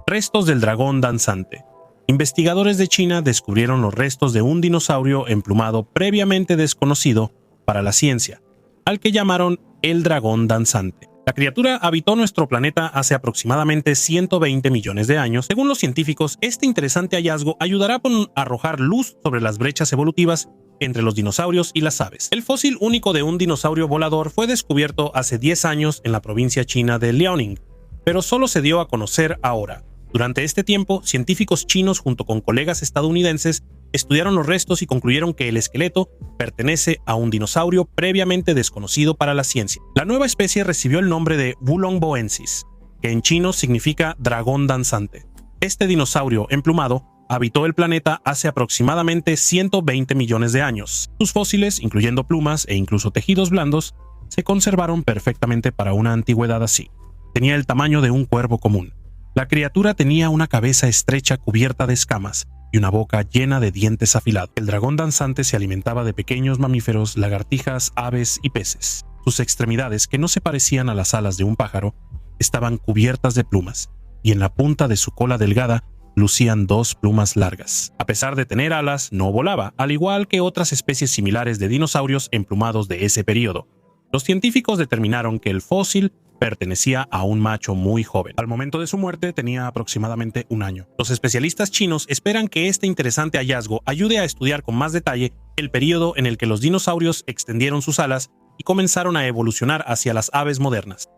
Restos del dragón danzante. Investigadores de China descubrieron los restos de un dinosaurio emplumado previamente desconocido para la ciencia, al que llamaron el dragón danzante. La criatura habitó nuestro planeta hace aproximadamente 120 millones de años. Según los científicos, este interesante hallazgo ayudará a arrojar luz sobre las brechas evolutivas entre los dinosaurios y las aves. El fósil único de un dinosaurio volador fue descubierto hace 10 años en la provincia china de Liaoning, pero solo se dio a conocer ahora. Durante este tiempo, científicos chinos junto con colegas estadounidenses estudiaron los restos y concluyeron que el esqueleto pertenece a un dinosaurio previamente desconocido para la ciencia. La nueva especie recibió el nombre de Wulongboensis, que en chino significa dragón danzante. Este dinosaurio emplumado habitó el planeta hace aproximadamente 120 millones de años. Sus fósiles, incluyendo plumas e incluso tejidos blandos, se conservaron perfectamente para una antigüedad así. Tenía el tamaño de un cuervo común. La criatura tenía una cabeza estrecha cubierta de escamas y una boca llena de dientes afilados. El dragón danzante se alimentaba de pequeños mamíferos, lagartijas, aves y peces. Sus extremidades, que no se parecían a las alas de un pájaro, estaban cubiertas de plumas, y en la punta de su cola delgada lucían 2 plumas largas. A pesar de tener alas, no volaba, al igual que otras especies similares de dinosaurios emplumados de ese período. Los científicos determinaron que el fósil pertenecía a un macho muy joven. Al momento de su muerte tenía aproximadamente 1 año. Los especialistas chinos esperan que este interesante hallazgo ayude a estudiar con más detalle el período en el que los dinosaurios extendieron sus alas y comenzaron a evolucionar hacia las aves modernas.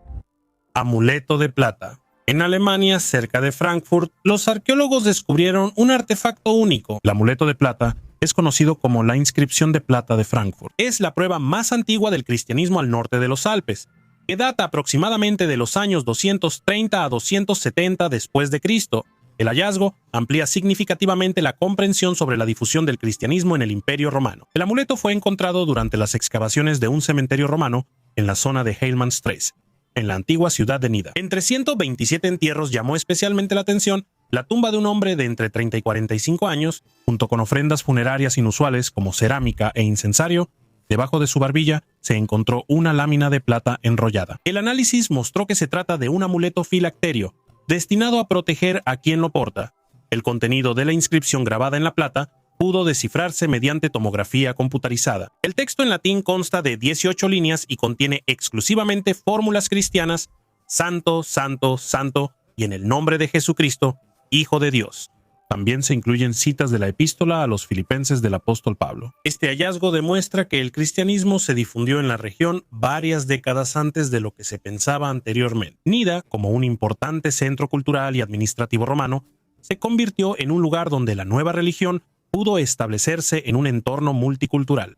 Amuleto de plata. En Alemania, cerca de Frankfurt, los arqueólogos descubrieron un artefacto único. El amuleto de plata es conocido como la inscripción de plata de Frankfurt. Es la prueba más antigua del cristianismo al norte de los Alpes, que data aproximadamente de los años 230 a 270 después de Cristo. El hallazgo amplía significativamente la comprensión sobre la difusión del cristianismo en el Imperio Romano. El amuleto fue encontrado durante las excavaciones de un cementerio romano en la zona de Heilmannstraße, en la antigua ciudad de Nida. Entre 127 entierros llamó especialmente la atención la tumba de un hombre de entre 30 y 45 años, junto con ofrendas funerarias inusuales como cerámica e incensario. Debajo de su barbilla se encontró una lámina de plata enrollada. El análisis mostró que se trata de un amuleto filacterio, destinado a proteger a quien lo porta. El contenido de la inscripción grabada en la plata pudo descifrarse mediante tomografía computarizada. El texto en latín consta de 18 líneas y contiene exclusivamente fórmulas cristianas: Santo, Santo, Santo, y en el nombre de Jesucristo, Hijo de Dios. También se incluyen citas de la epístola a los filipenses del apóstol Pablo. Este hallazgo demuestra que el cristianismo se difundió en la región varias décadas antes de lo que se pensaba anteriormente. Nida, como un importante centro cultural y administrativo romano, se convirtió en un lugar donde la nueva religión pudo establecerse en un entorno multicultural.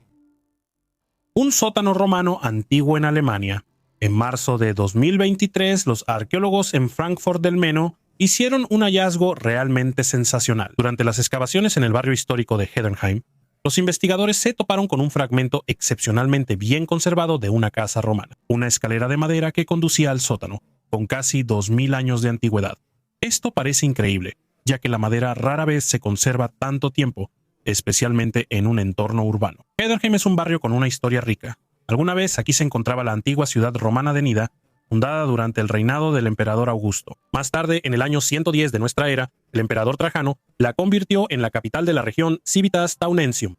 Un sótano romano antiguo en Alemania. En marzo de 2023, los arqueólogos en Frankfurt del Meno hicieron un hallazgo realmente sensacional. Durante las excavaciones en el barrio histórico de Heidenheim, los investigadores se toparon con un fragmento excepcionalmente bien conservado de una casa romana, una escalera de madera que conducía al sótano, con casi 2000 años de antigüedad. Esto parece increíble, ya que la madera rara vez se conserva tanto tiempo, especialmente en un entorno urbano. Heidenheim es un barrio con una historia rica. Alguna vez aquí se encontraba la antigua ciudad romana de Nida, fundada durante el reinado del emperador Augusto. Más tarde, en el año 110 de nuestra era, el emperador Trajano la convirtió en la capital de la región Civitas Taunensium.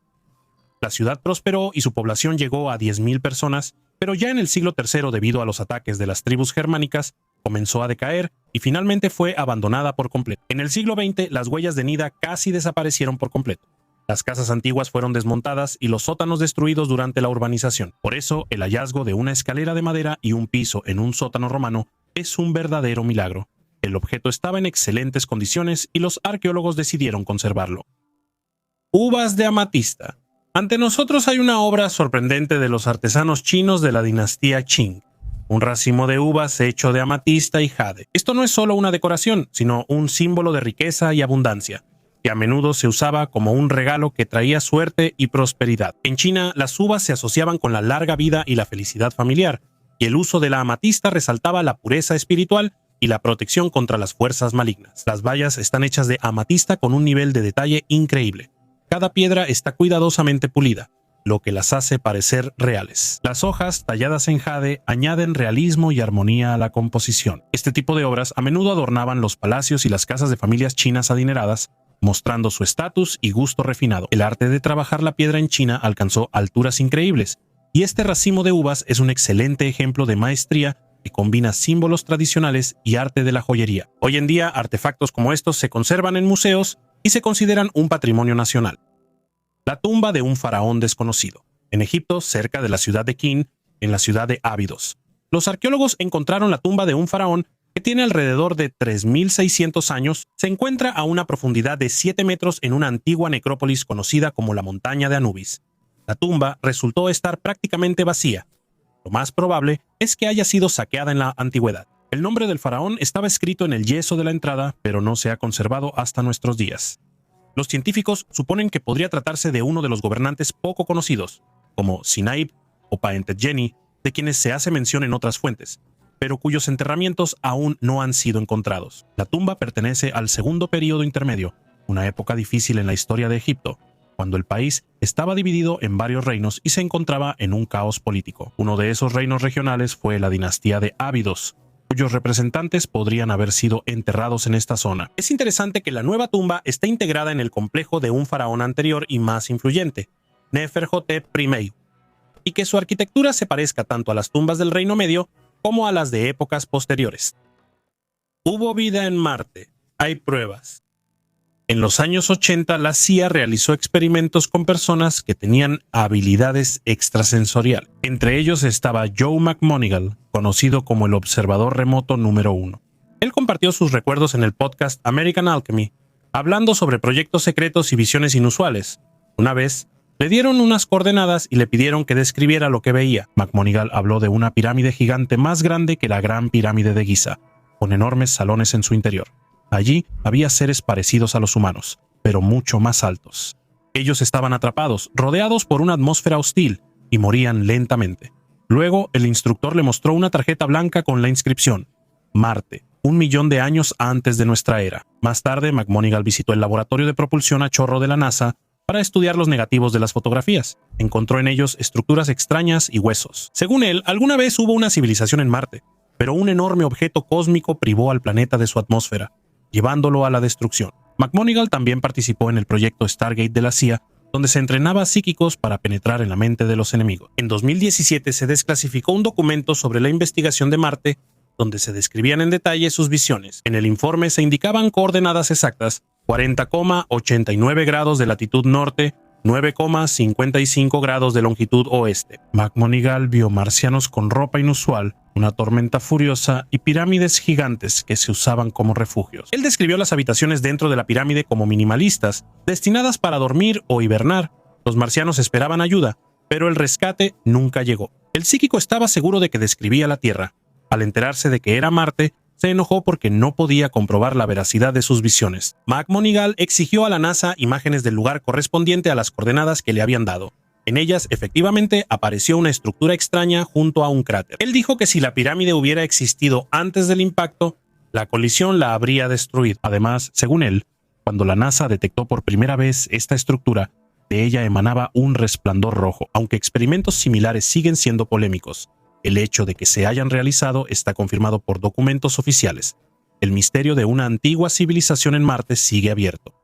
La ciudad prosperó y su población llegó a 10.000 personas, pero ya en el siglo III, debido a los ataques de las tribus germánicas, comenzó a decaer y finalmente fue abandonada por completo. En el siglo XX, las huellas de Nida casi desaparecieron por completo. Las casas antiguas fueron desmontadas y los sótanos destruidos durante la urbanización. Por eso, el hallazgo de una escalera de madera y un piso en un sótano romano es un verdadero milagro. El objeto estaba en excelentes condiciones y los arqueólogos decidieron conservarlo. Uvas de amatista. Ante nosotros hay una obra sorprendente de los artesanos chinos de la dinastía Qing. Un racimo de uvas hecho de amatista y jade. Esto no es solo una decoración, sino un símbolo de riqueza y abundancia, que a menudo se usaba como un regalo que traía suerte y prosperidad. En China, las uvas se asociaban con la larga vida y la felicidad familiar, y el uso de la amatista resaltaba la pureza espiritual y la protección contra las fuerzas malignas. Las bayas están hechas de amatista con un nivel de detalle increíble. Cada piedra está cuidadosamente pulida, lo que las hace parecer reales. Las hojas, talladas en jade, añaden realismo y armonía a la composición. Este tipo de obras a menudo adornaban los palacios y las casas de familias chinas adineradas, mostrando su estatus y gusto refinado. El arte de trabajar la piedra en China alcanzó alturas increíbles, y este racimo de uvas es un excelente ejemplo de maestría que combina símbolos tradicionales y arte de la joyería. Hoy en día, artefactos como estos se conservan en museos y se consideran un patrimonio nacional. La tumba de un faraón desconocido. En Egipto, cerca de la ciudad de Kin, en la ciudad de Ábidos, los arqueólogos encontraron la tumba de un faraón que tiene alrededor de 3.600 años. Se encuentra a una profundidad de 7 metros en una antigua necrópolis conocida como la montaña de Anubis. La tumba resultó estar prácticamente vacía. Lo más probable es que haya sido saqueada en la antigüedad. El nombre del faraón estaba escrito en el yeso de la entrada, pero no se ha conservado hasta nuestros días. Los científicos suponen que podría tratarse de uno de los gobernantes poco conocidos, como Sinaib o Paentetjeni, de quienes se hace mención en otras fuentes, pero cuyos enterramientos aún no han sido encontrados. La tumba pertenece al segundo período intermedio, una época difícil en la historia de Egipto, cuando el país estaba dividido en varios reinos y se encontraba en un caos político. Uno de esos reinos regionales fue la dinastía de Ábidos, cuyos representantes podrían haber sido enterrados en esta zona. Es interesante que la nueva tumba esté integrada en el complejo de un faraón anterior y más influyente, Neferhotep I, y que su arquitectura se parezca tanto a las tumbas del Reino Medio como a las de épocas posteriores. ¿Hubo vida en Marte? Hay pruebas. En los años 80, la CIA realizó experimentos con personas que tenían habilidades extrasensoriales. Entre ellos estaba Joe McMoneagle, conocido como el observador remoto número 1. Él compartió sus recuerdos en el podcast American Alchemy, hablando sobre proyectos secretos y visiones inusuales. Una vez, le dieron unas coordenadas y le pidieron que describiera lo que veía. McMoneagle habló de una pirámide gigante más grande que la Gran Pirámide de Giza, con enormes salones en su interior. Allí había seres parecidos a los humanos, pero mucho más altos. Ellos estaban atrapados, rodeados por una atmósfera hostil, y morían lentamente. Luego, el instructor le mostró una tarjeta blanca con la inscripción: Marte, 1.000.000 de años antes de nuestra era. Más tarde, McMoneagle visitó el laboratorio de propulsión a chorro de la NASA para estudiar los negativos de las fotografías. Encontró en ellos estructuras extrañas y huesos. Según él, alguna vez hubo una civilización en Marte, pero un enorme objeto cósmico privó al planeta de su atmósfera, llevándolo a la destrucción. McMoneagle también participó en el proyecto Stargate de la CIA, donde se entrenaba a psíquicos para penetrar en la mente de los enemigos. En 2017 se desclasificó un documento sobre la investigación de Marte, donde se describían en detalle sus visiones. En el informe se indicaban coordenadas exactas: 40,89 grados de latitud norte, 9,55 grados de longitud oeste. McMoneagle vio marcianos con ropa inusual, una tormenta furiosa y pirámides gigantes que se usaban como refugios. Él describió las habitaciones dentro de la pirámide como minimalistas, destinadas para dormir o hibernar. Los marcianos esperaban ayuda, pero el rescate nunca llegó. El psíquico estaba seguro de que describía la Tierra. Al enterarse de que era Marte, se enojó porque no podía comprobar la veracidad de sus visiones. McMoneagle exigió a la NASA imágenes del lugar correspondiente a las coordenadas que le habían dado. En ellas, efectivamente, apareció una estructura extraña junto a un cráter. Él dijo que si la pirámide hubiera existido antes del impacto, la colisión la habría destruido. Además, según él, cuando la NASA detectó por primera vez esta estructura, de ella emanaba un resplandor rojo. Aunque experimentos similares siguen siendo polémicos, el hecho de que se hayan realizado está confirmado por documentos oficiales. El misterio de una antigua civilización en Marte sigue abierto.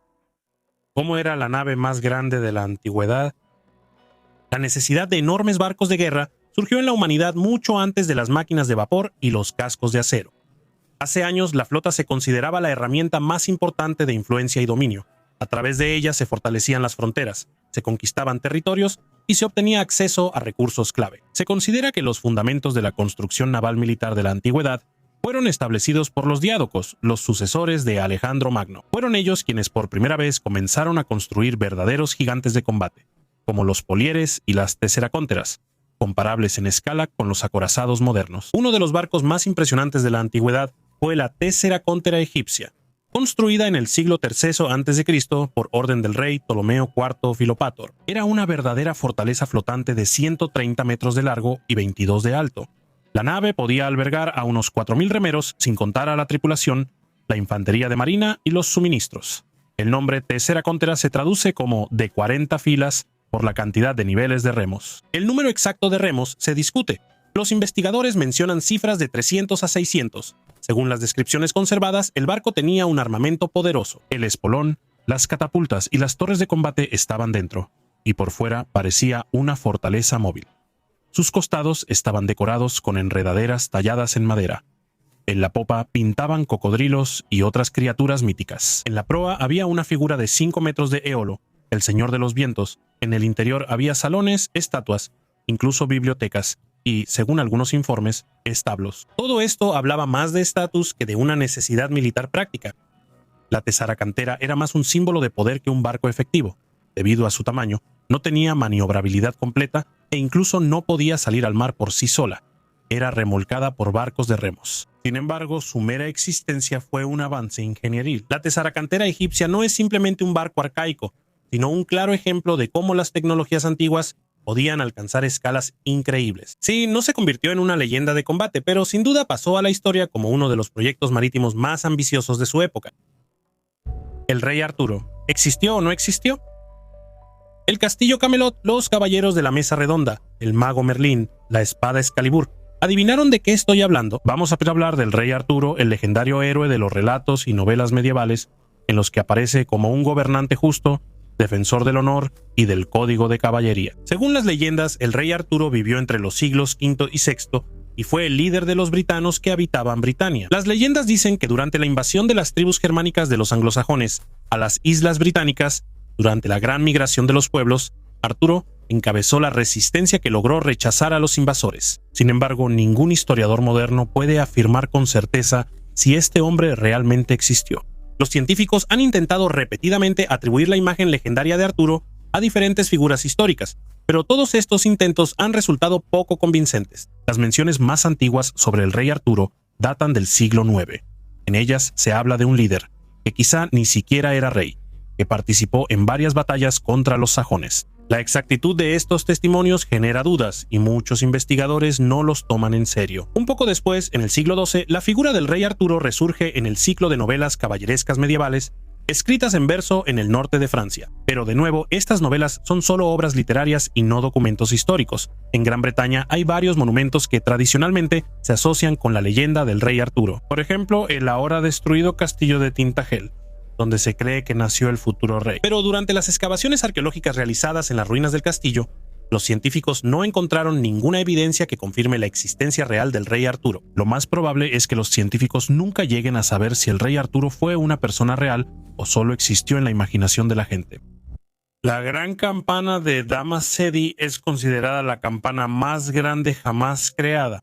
¿Cómo era la nave más grande de la antigüedad? La necesidad de enormes barcos de guerra surgió en la humanidad mucho antes de las máquinas de vapor y los cascos de acero. Hace años, la flota se consideraba la herramienta más importante de influencia y dominio. A través de ella se fortalecían las fronteras, se conquistaban territorios y se obtenía acceso a recursos clave. Se considera que los fundamentos de la construcción naval militar de la antigüedad fueron establecidos por los diádocos, los sucesores de Alejandro Magno. Fueron ellos quienes por primera vez comenzaron a construir verdaderos gigantes de combate, como los polieres y las tesseracónteras, comparables en escala con los acorazados modernos. Uno de los barcos más impresionantes de la antigüedad fue la tesseracóntera egipcia, construida en el siglo III a.C. por orden del rey Ptolomeo IV Filopator. Era una verdadera fortaleza flotante de 130 metros de largo y 22 de alto. La nave podía albergar a unos 4.000 remeros, sin contar a la tripulación, la infantería de marina y los suministros. El nombre tesseracóntera se traduce como de 40 filas por la cantidad de niveles de remos. El número exacto de remos se discute. Los investigadores mencionan cifras de 300 a 600. Según las descripciones conservadas, el barco tenía un armamento poderoso. El espolón, las catapultas y las torres de combate estaban dentro, y por fuera parecía una fortaleza móvil. Sus costados estaban decorados con enredaderas talladas en madera. En la popa pintaban cocodrilos y otras criaturas míticas. En la proa había una figura de 5 metros de Éolo, el señor de los vientos. En el interior había salones, estatuas, incluso bibliotecas y, según algunos informes, establos. Todo esto hablaba más de estatus que de una necesidad militar práctica. La tesaracantera era más un símbolo de poder que un barco efectivo. Debido a su tamaño, no tenía maniobrabilidad completa e incluso no podía salir al mar por sí sola. Era remolcada por barcos de remos. Sin embargo, su mera existencia fue un avance ingenieril. La tesaracantera egipcia no es simplemente un barco arcaico, sino un claro ejemplo de cómo las tecnologías antiguas podían alcanzar escalas increíbles. Sí, no se convirtió en una leyenda de combate, pero sin duda pasó a la historia como uno de los proyectos marítimos más ambiciosos de su época. El rey Arturo, ¿existió o no existió? El castillo Camelot, los caballeros de la mesa redonda, el mago Merlín, la espada Excalibur. ¿Adivinaron de qué estoy hablando? Vamos a hablar del rey Arturo, el legendario héroe de los relatos y novelas medievales, en los que aparece como un gobernante justo, defensor del honor y del código de caballería. Según las leyendas, el rey Arturo vivió entre los siglos V y VI y fue el líder de los britanos que habitaban Britania. Las leyendas dicen que durante la invasión de las tribus germánicas de los anglosajones a las islas británicas, durante la gran migración de los pueblos, Arturo encabezó la resistencia que logró rechazar a los invasores. Sin embargo, ningún historiador moderno puede afirmar con certeza si este hombre realmente existió. Los científicos han intentado repetidamente atribuir la imagen legendaria de Arturo a diferentes figuras históricas, pero todos estos intentos han resultado poco convincentes. Las menciones más antiguas sobre el rey Arturo datan del siglo IX. En ellas se habla de un líder, que quizá ni siquiera era rey, que participó en varias batallas contra los sajones. La exactitud de estos testimonios genera dudas y muchos investigadores no los toman en serio. Un poco después, en el siglo XII, la figura del rey Arturo resurge en el ciclo de novelas caballerescas medievales escritas en verso en el norte de Francia. Pero de nuevo, estas novelas son solo obras literarias y no documentos históricos. En Gran Bretaña hay varios monumentos que tradicionalmente se asocian con la leyenda del rey Arturo. Por ejemplo, el ahora destruido castillo de Tintagel, donde se cree que nació el futuro rey. Pero durante las excavaciones arqueológicas realizadas en las ruinas del castillo, los científicos no encontraron ninguna evidencia que confirme la existencia real del rey Arturo. Lo más probable es que los científicos nunca lleguen a saber si el rey Arturo fue una persona real o solo existió en la imaginación de la gente. La gran campana de Dama Sedi es considerada la campana más grande jamás creada.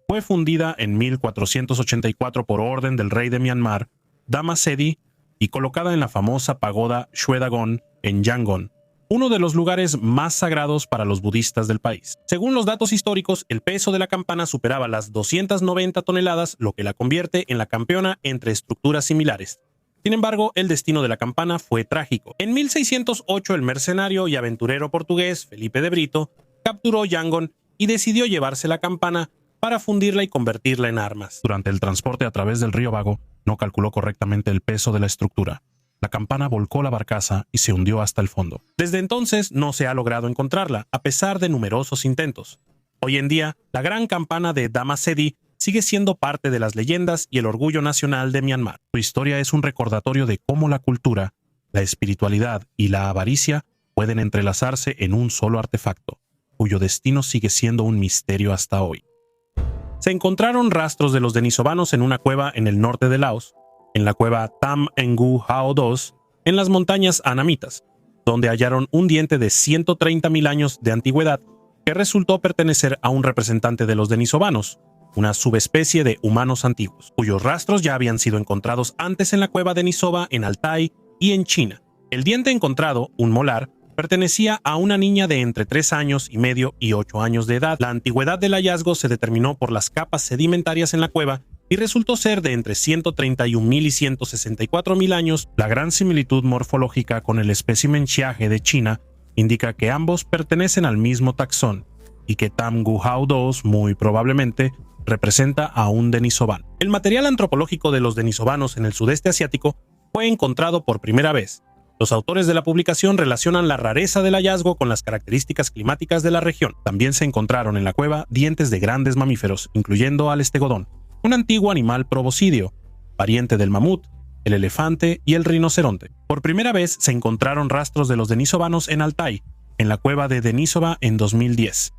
Fue fundida en 1484 por orden del rey de Myanmar, Dama Sedi, y colocada en la famosa pagoda Shwedagon en Yangon, uno de los lugares más sagrados para los budistas del país. Según los datos históricos, el peso de la campana superaba las 290 toneladas, lo que la convierte en la campeona entre estructuras similares. Sin embargo, el destino de la campana fue trágico. En 1608, el mercenario y aventurero portugués Felipe de Brito capturó Yangon y decidió llevarse la campana para fundirla y convertirla en armas. Durante el transporte a través del río Bago, no calculó correctamente el peso de la estructura. La campana volcó la barcaza y se hundió hasta el fondo. Desde entonces no se ha logrado encontrarla, a pesar de numerosos intentos. Hoy en día, la gran campana de Dama Sedi sigue siendo parte de las leyendas y el orgullo nacional de Myanmar. Su historia es un recordatorio de cómo la cultura, la espiritualidad y la avaricia pueden entrelazarse en un solo artefacto, cuyo destino sigue siendo un misterio hasta hoy. Se encontraron rastros de los denisovanos en una cueva en el norte de Laos, en la cueva Tam Engu Hao II, en las montañas Anamitas, donde hallaron un diente de 130.000 años de antigüedad que resultó pertenecer a un representante de los denisovanos, una subespecie de humanos antiguos, cuyos rastros ya habían sido encontrados antes en la cueva Denisova en Altai y en China. El diente encontrado, un molar, pertenecía a una niña de entre 3 años y medio y 8 años de edad. La antigüedad del hallazgo se determinó por las capas sedimentarias en la cueva y resultó ser de entre 131.000 y 164.000 años. La gran similitud morfológica con el espécimen Xiahe de China indica que ambos pertenecen al mismo taxón y que Tam Gu Hao II muy probablemente representa a un denisovano. El material antropológico de los denisovanos en el sudeste asiático fue encontrado por primera vez. Los autores de la publicación relacionan la rareza del hallazgo con las características climáticas de la región. También se encontraron en la cueva dientes de grandes mamíferos, incluyendo al estegodón, un antiguo animal proboscideo, pariente del mamut, el elefante y el rinoceronte. Por primera vez se encontraron rastros de los denisovanos en Altai, en la cueva de Denisova en 2010.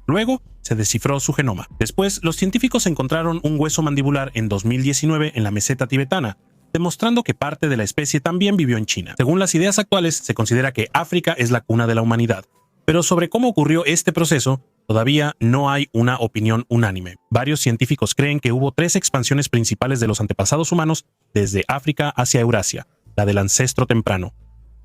Luego, se descifró su genoma. Después, los científicos encontraron un hueso mandibular en 2019 en la meseta tibetana, demostrando que parte de la especie también vivió en China. Según las ideas actuales, se considera que África es la cuna de la humanidad. Pero sobre cómo ocurrió este proceso, todavía no hay una opinión unánime. Varios científicos creen que hubo 3 expansiones principales de los antepasados humanos desde África hacia Eurasia, la del ancestro temprano.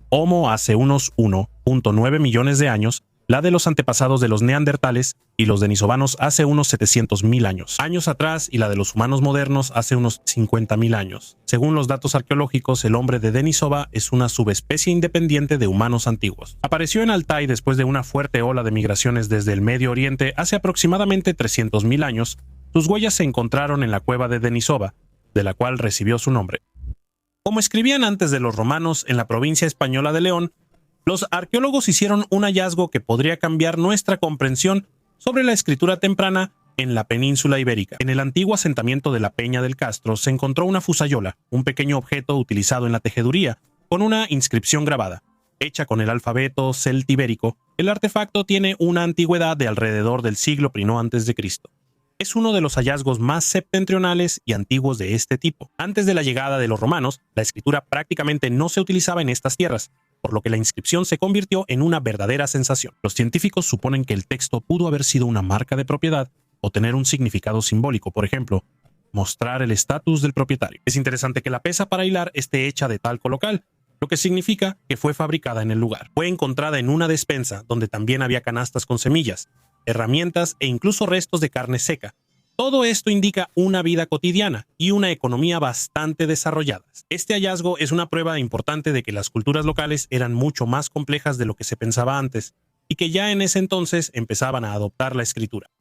Homo hace unos 1.9 millones de años, la de los antepasados de los neandertales y los denisovanos hace unos 700.000 años atrás, y la de los humanos modernos hace unos 50.000 años. Según los datos arqueológicos, el hombre de Denisova es una subespecie independiente de humanos antiguos. Apareció en Altai después de una fuerte ola de migraciones desde el Medio Oriente hace aproximadamente 300.000 años. Sus huellas se encontraron en la cueva de Denisova, de la cual recibió su nombre. Como escribían antes de los romanos en la provincia española de León, los arqueólogos hicieron un hallazgo que podría cambiar nuestra comprensión sobre la escritura temprana en la península ibérica. En el antiguo asentamiento de la Peña del Castro se encontró una fusayola, un pequeño objeto utilizado en la tejeduría, con una inscripción grabada. Hecha con el alfabeto celtibérico, el artefacto tiene una antigüedad de alrededor del siglo I a.C. Es uno de los hallazgos más septentrionales y antiguos de este tipo. Antes de la llegada de los romanos, la escritura prácticamente no se utilizaba en estas tierras, por lo que la inscripción se convirtió en una verdadera sensación. Los científicos suponen que el texto pudo haber sido una marca de propiedad o tener un significado simbólico, por ejemplo, mostrar el estatus del propietario. Es interesante que la pesa para hilar esté hecha de talco local, lo que significa que fue fabricada en el lugar. Fue encontrada en una despensa donde también había canastas con semillas, herramientas e incluso restos de carne seca. Todo esto indica una vida cotidiana y una economía bastante desarrolladas. Este hallazgo es una prueba importante de que las culturas locales eran mucho más complejas de lo que se pensaba antes y que ya en ese entonces empezaban a adoptar la escritura.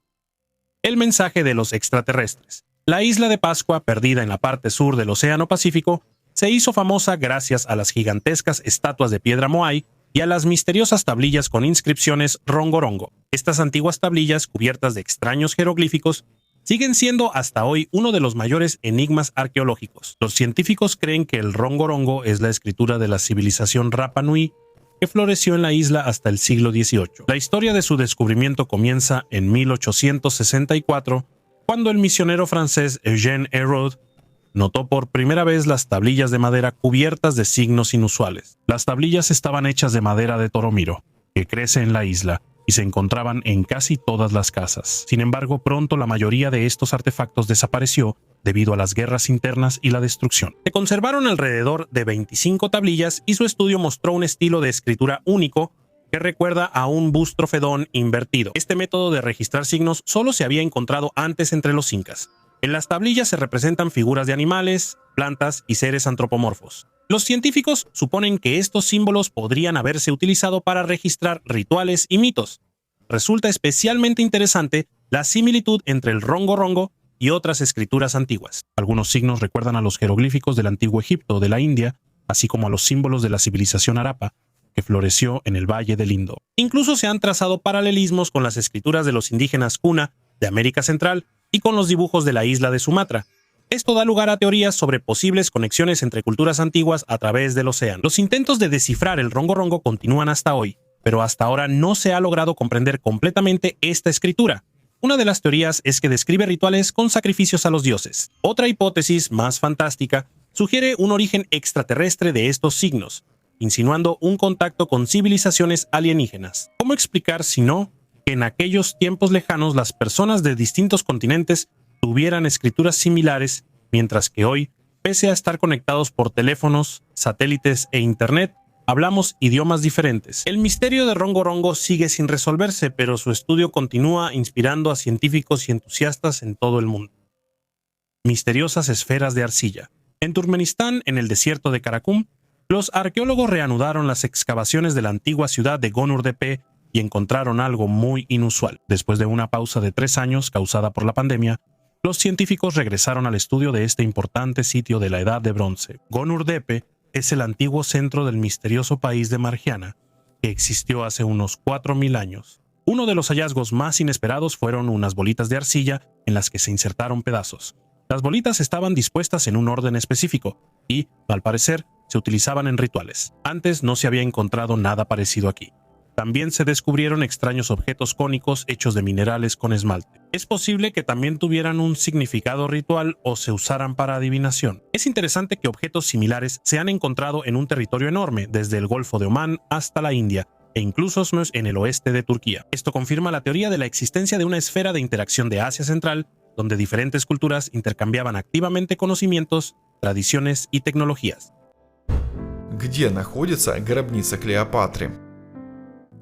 El mensaje de los extraterrestres. La isla de Pascua, perdida en la parte sur del Océano Pacífico, se hizo famosa gracias a las gigantescas estatuas de piedra moai y a las misteriosas tablillas con inscripciones rongorongo. Estas antiguas tablillas, cubiertas de extraños jeroglíficos, siguen siendo hasta hoy uno de los mayores enigmas arqueológicos. Los científicos creen que el rongorongo es la escritura de la civilización Rapa Nui, que floreció en la isla hasta el siglo XVIII. La historia de su descubrimiento comienza en 1864, cuando el misionero francés Eugène Hérault notó por primera vez las tablillas de madera cubiertas de signos inusuales. Las tablillas estaban hechas de madera de toromiro, que crece en la isla, y se encontraban en casi todas las casas. Sin embargo, pronto la mayoría de estos artefactos desapareció debido a las guerras internas y la destrucción. Se conservaron alrededor de 25 tablillas y su estudio mostró un estilo de escritura único que recuerda a un bustrofedón invertido. Este método de registrar signos solo se había encontrado antes entre los incas. En las tablillas se representan figuras de animales, plantas y seres antropomorfos. Los científicos suponen que estos símbolos podrían haberse utilizado para registrar rituales y mitos. Resulta especialmente interesante la similitud entre el rongorongo y otras escrituras antiguas. Algunos signos recuerdan a los jeroglíficos del antiguo Egipto o de la India, así como a los símbolos de la civilización Harappa, que floreció en el Valle del Indo. Incluso se han trazado paralelismos con las escrituras de los indígenas Kuna de América Central y con los dibujos de la isla de Sumatra. Esto da lugar a teorías sobre posibles conexiones entre culturas antiguas a través del océano. Los intentos de descifrar el rongorongo continúan hasta hoy, pero hasta ahora no se ha logrado comprender completamente esta escritura. Una de las teorías es que describe rituales con sacrificios a los dioses. Otra hipótesis, más fantástica, sugiere un origen extraterrestre de estos signos, insinuando un contacto con civilizaciones alienígenas. ¿Cómo explicar, si no, que en aquellos tiempos lejanos las personas de distintos continentes tuvieran escrituras similares, mientras que hoy, pese a estar conectados por teléfonos, satélites e internet, hablamos idiomas diferentes? El misterio de rongorongo sigue sin resolverse, pero su estudio continúa inspirando a científicos y entusiastas en todo el mundo. Misteriosas esferas de arcilla. En Turkmenistán, en el desierto de Karakum, los arqueólogos reanudaron las excavaciones de la antigua ciudad de Gonurdepe y encontraron algo muy inusual. Después de una pausa de 3 años causada por la pandemia, los científicos regresaron al estudio de este importante sitio de la Edad de Bronce. Gonurdepe es el antiguo centro del misterioso país de Margiana, que existió hace unos 4.000 años. Uno de los hallazgos más inesperados fueron unas bolitas de arcilla en las que se insertaron pedazos. Las bolitas estaban dispuestas en un orden específico y, al parecer, se utilizaban en rituales. Antes no se había encontrado nada parecido aquí. También se descubrieron extraños objetos cónicos hechos de minerales con esmalte. Es posible que también tuvieran un significado ritual o se usaran para adivinación. Es interesante que objetos similares se han encontrado en un territorio enorme, desde el Golfo de Omán hasta la India, e incluso en el oeste de Turquía. Esto confirma la teoría de la existencia de una esfera de interacción de Asia Central, donde diferentes culturas intercambiaban activamente conocimientos, tradiciones y tecnologías. Где находится гробница Клеопатры?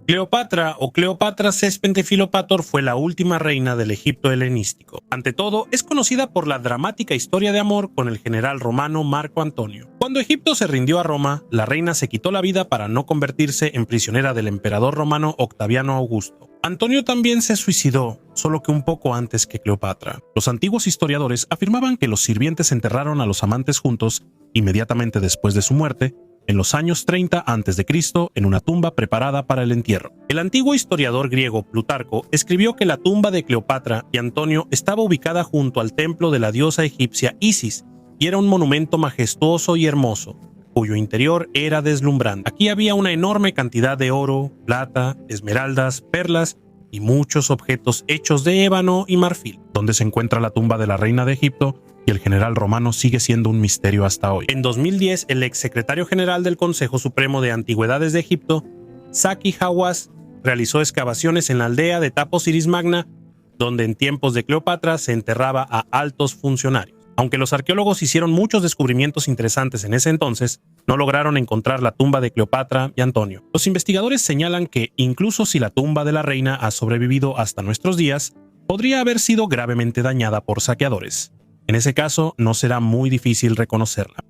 Cleopatra o Cleopatra Sespentefilopator fue la última reina del Egipto helenístico. Ante todo, es conocida por la dramática historia de amor con el general romano Marco Antonio. Cuando Egipto se rindió a Roma, la reina se quitó la vida para no convertirse en prisionera del emperador romano Octaviano Augusto. Antonio también se suicidó, solo que un poco antes que Cleopatra. Los antiguos historiadores afirmaban que los sirvientes enterraron a los amantes juntos inmediatamente después de su muerte, en los años 30 a.C., en una tumba preparada para el entierro. El antiguo historiador griego Plutarco escribió que la tumba de Cleopatra y Antonio estaba ubicada junto al templo de la diosa egipcia Isis y era un monumento majestuoso y hermoso, cuyo interior era deslumbrante. Aquí había una enorme cantidad de oro, plata, esmeraldas, perlas y muchos objetos hechos de ébano y marfil. Donde se encuentra la tumba de la reina de Egipto y el general romano sigue siendo un misterio hasta hoy. En 2010, el exsecretario general del Consejo Supremo de Antigüedades de Egipto, Zaki Hawass, realizó excavaciones en la aldea de Taposiris Magna, donde en tiempos de Cleopatra se enterraba a altos funcionarios. Aunque los arqueólogos hicieron muchos descubrimientos interesantes en ese entonces, no lograron encontrar la tumba de Cleopatra y Antonio. Los investigadores señalan que, incluso si la tumba de la reina ha sobrevivido hasta nuestros días, podría haber sido gravemente dañada por saqueadores. En ese caso, no será muy difícil reconocerla.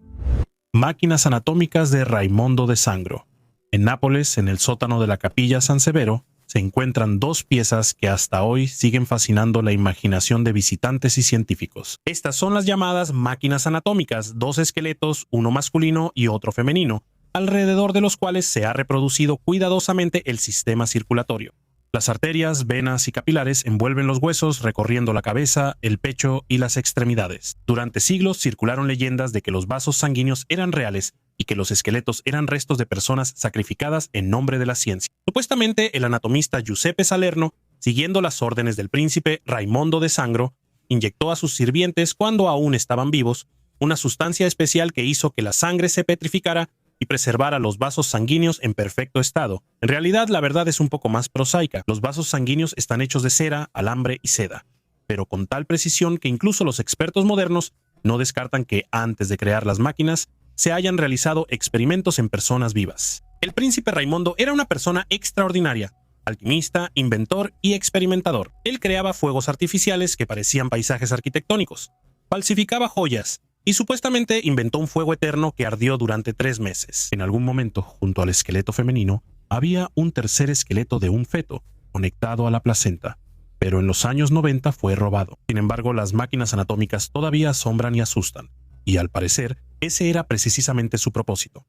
Máquinas anatómicas de Raimondo de Sangro. En Nápoles, en el sótano de la Capilla San Severo, se encuentran dos piezas que hasta hoy siguen fascinando la imaginación de visitantes y científicos. Estas son las llamadas máquinas anatómicas, dos esqueletos, uno masculino y otro femenino, alrededor de los cuales se ha reproducido cuidadosamente el sistema circulatorio. Las arterias, venas y capilares envuelven los huesos recorriendo la cabeza, el pecho y las extremidades. Durante siglos circularon leyendas de que los vasos sanguíneos eran reales y que los esqueletos eran restos de personas sacrificadas en nombre de la ciencia. Supuestamente, el anatomista Giuseppe Salerno, siguiendo las órdenes del príncipe Raimondo de Sangro, inyectó a sus sirvientes, cuando aún estaban vivos, una sustancia especial que hizo que la sangre se petrificara y preservara los vasos sanguíneos en perfecto estado. En realidad, la verdad es un poco más prosaica. Los vasos sanguíneos están hechos de cera, alambre y seda, pero con tal precisión que incluso los expertos modernos no descartan que, antes de crear las máquinas, se hayan realizado experimentos en personas vivas. El príncipe Raimondo era una persona extraordinaria, alquimista, inventor y experimentador. Él creaba fuegos artificiales que parecían paisajes arquitectónicos, falsificaba joyas, y supuestamente inventó un fuego eterno que ardió durante 3 meses. En algún momento, junto al esqueleto femenino, había un tercer esqueleto de un feto, conectado a la placenta, pero en los años 90 fue robado. Sin embargo, las máquinas anatómicas todavía asombran y asustan, y al parecer, ese era precisamente su propósito.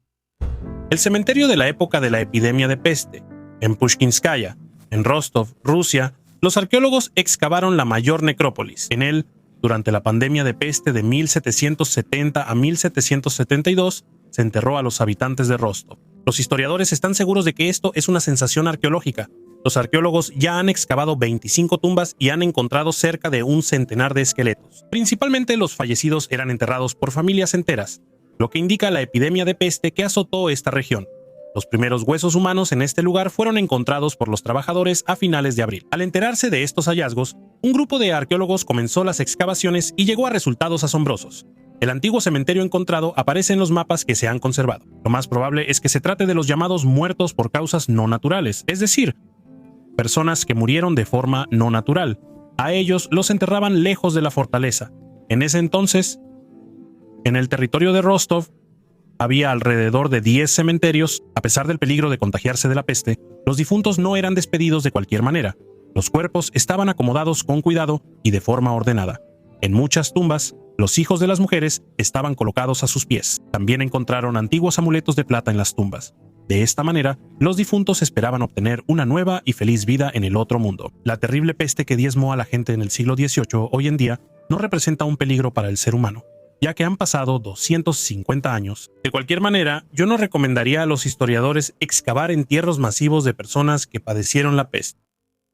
El cementerio de la época de la epidemia de peste, en Pushkinskaya, en Rostov, Rusia, los arqueólogos excavaron la mayor necrópolis. En él, durante la pandemia de peste de 1770 a 1772, se enterró a los habitantes de Rostov. Los historiadores están seguros de que esto es una sensación arqueológica. Los arqueólogos ya han excavado 25 tumbas y han encontrado cerca de un centenar de esqueletos. Principalmente los fallecidos eran enterrados por familias enteras, lo que indica la epidemia de peste que azotó esta región. Los primeros huesos humanos en este lugar fueron encontrados por los trabajadores a finales de abril. Al enterarse de estos hallazgos, un grupo de arqueólogos comenzó las excavaciones y llegó a resultados asombrosos. El antiguo cementerio encontrado aparece en los mapas que se han conservado. Lo más probable es que se trate de los llamados muertos por causas no naturales, es decir, personas que murieron de forma no natural. A ellos los enterraban lejos de la fortaleza. En ese entonces, en el territorio de Rostov, había alrededor de 10 cementerios. A pesar del peligro de contagiarse de la peste, los difuntos no eran despedidos de cualquier manera. Los cuerpos estaban acomodados con cuidado y de forma ordenada. En muchas tumbas, los hijos de las mujeres estaban colocados a sus pies. También encontraron antiguos amuletos de plata en las tumbas. De esta manera, los difuntos esperaban obtener una nueva y feliz vida en el otro mundo. La terrible peste que diezmó a la gente en el siglo XVIII hoy en día no representa un peligro para el ser humano. ya que han pasado 250 años. De cualquier manera, yo no recomendaría a los historiadores excavar entierros masivos de personas que padecieron la peste.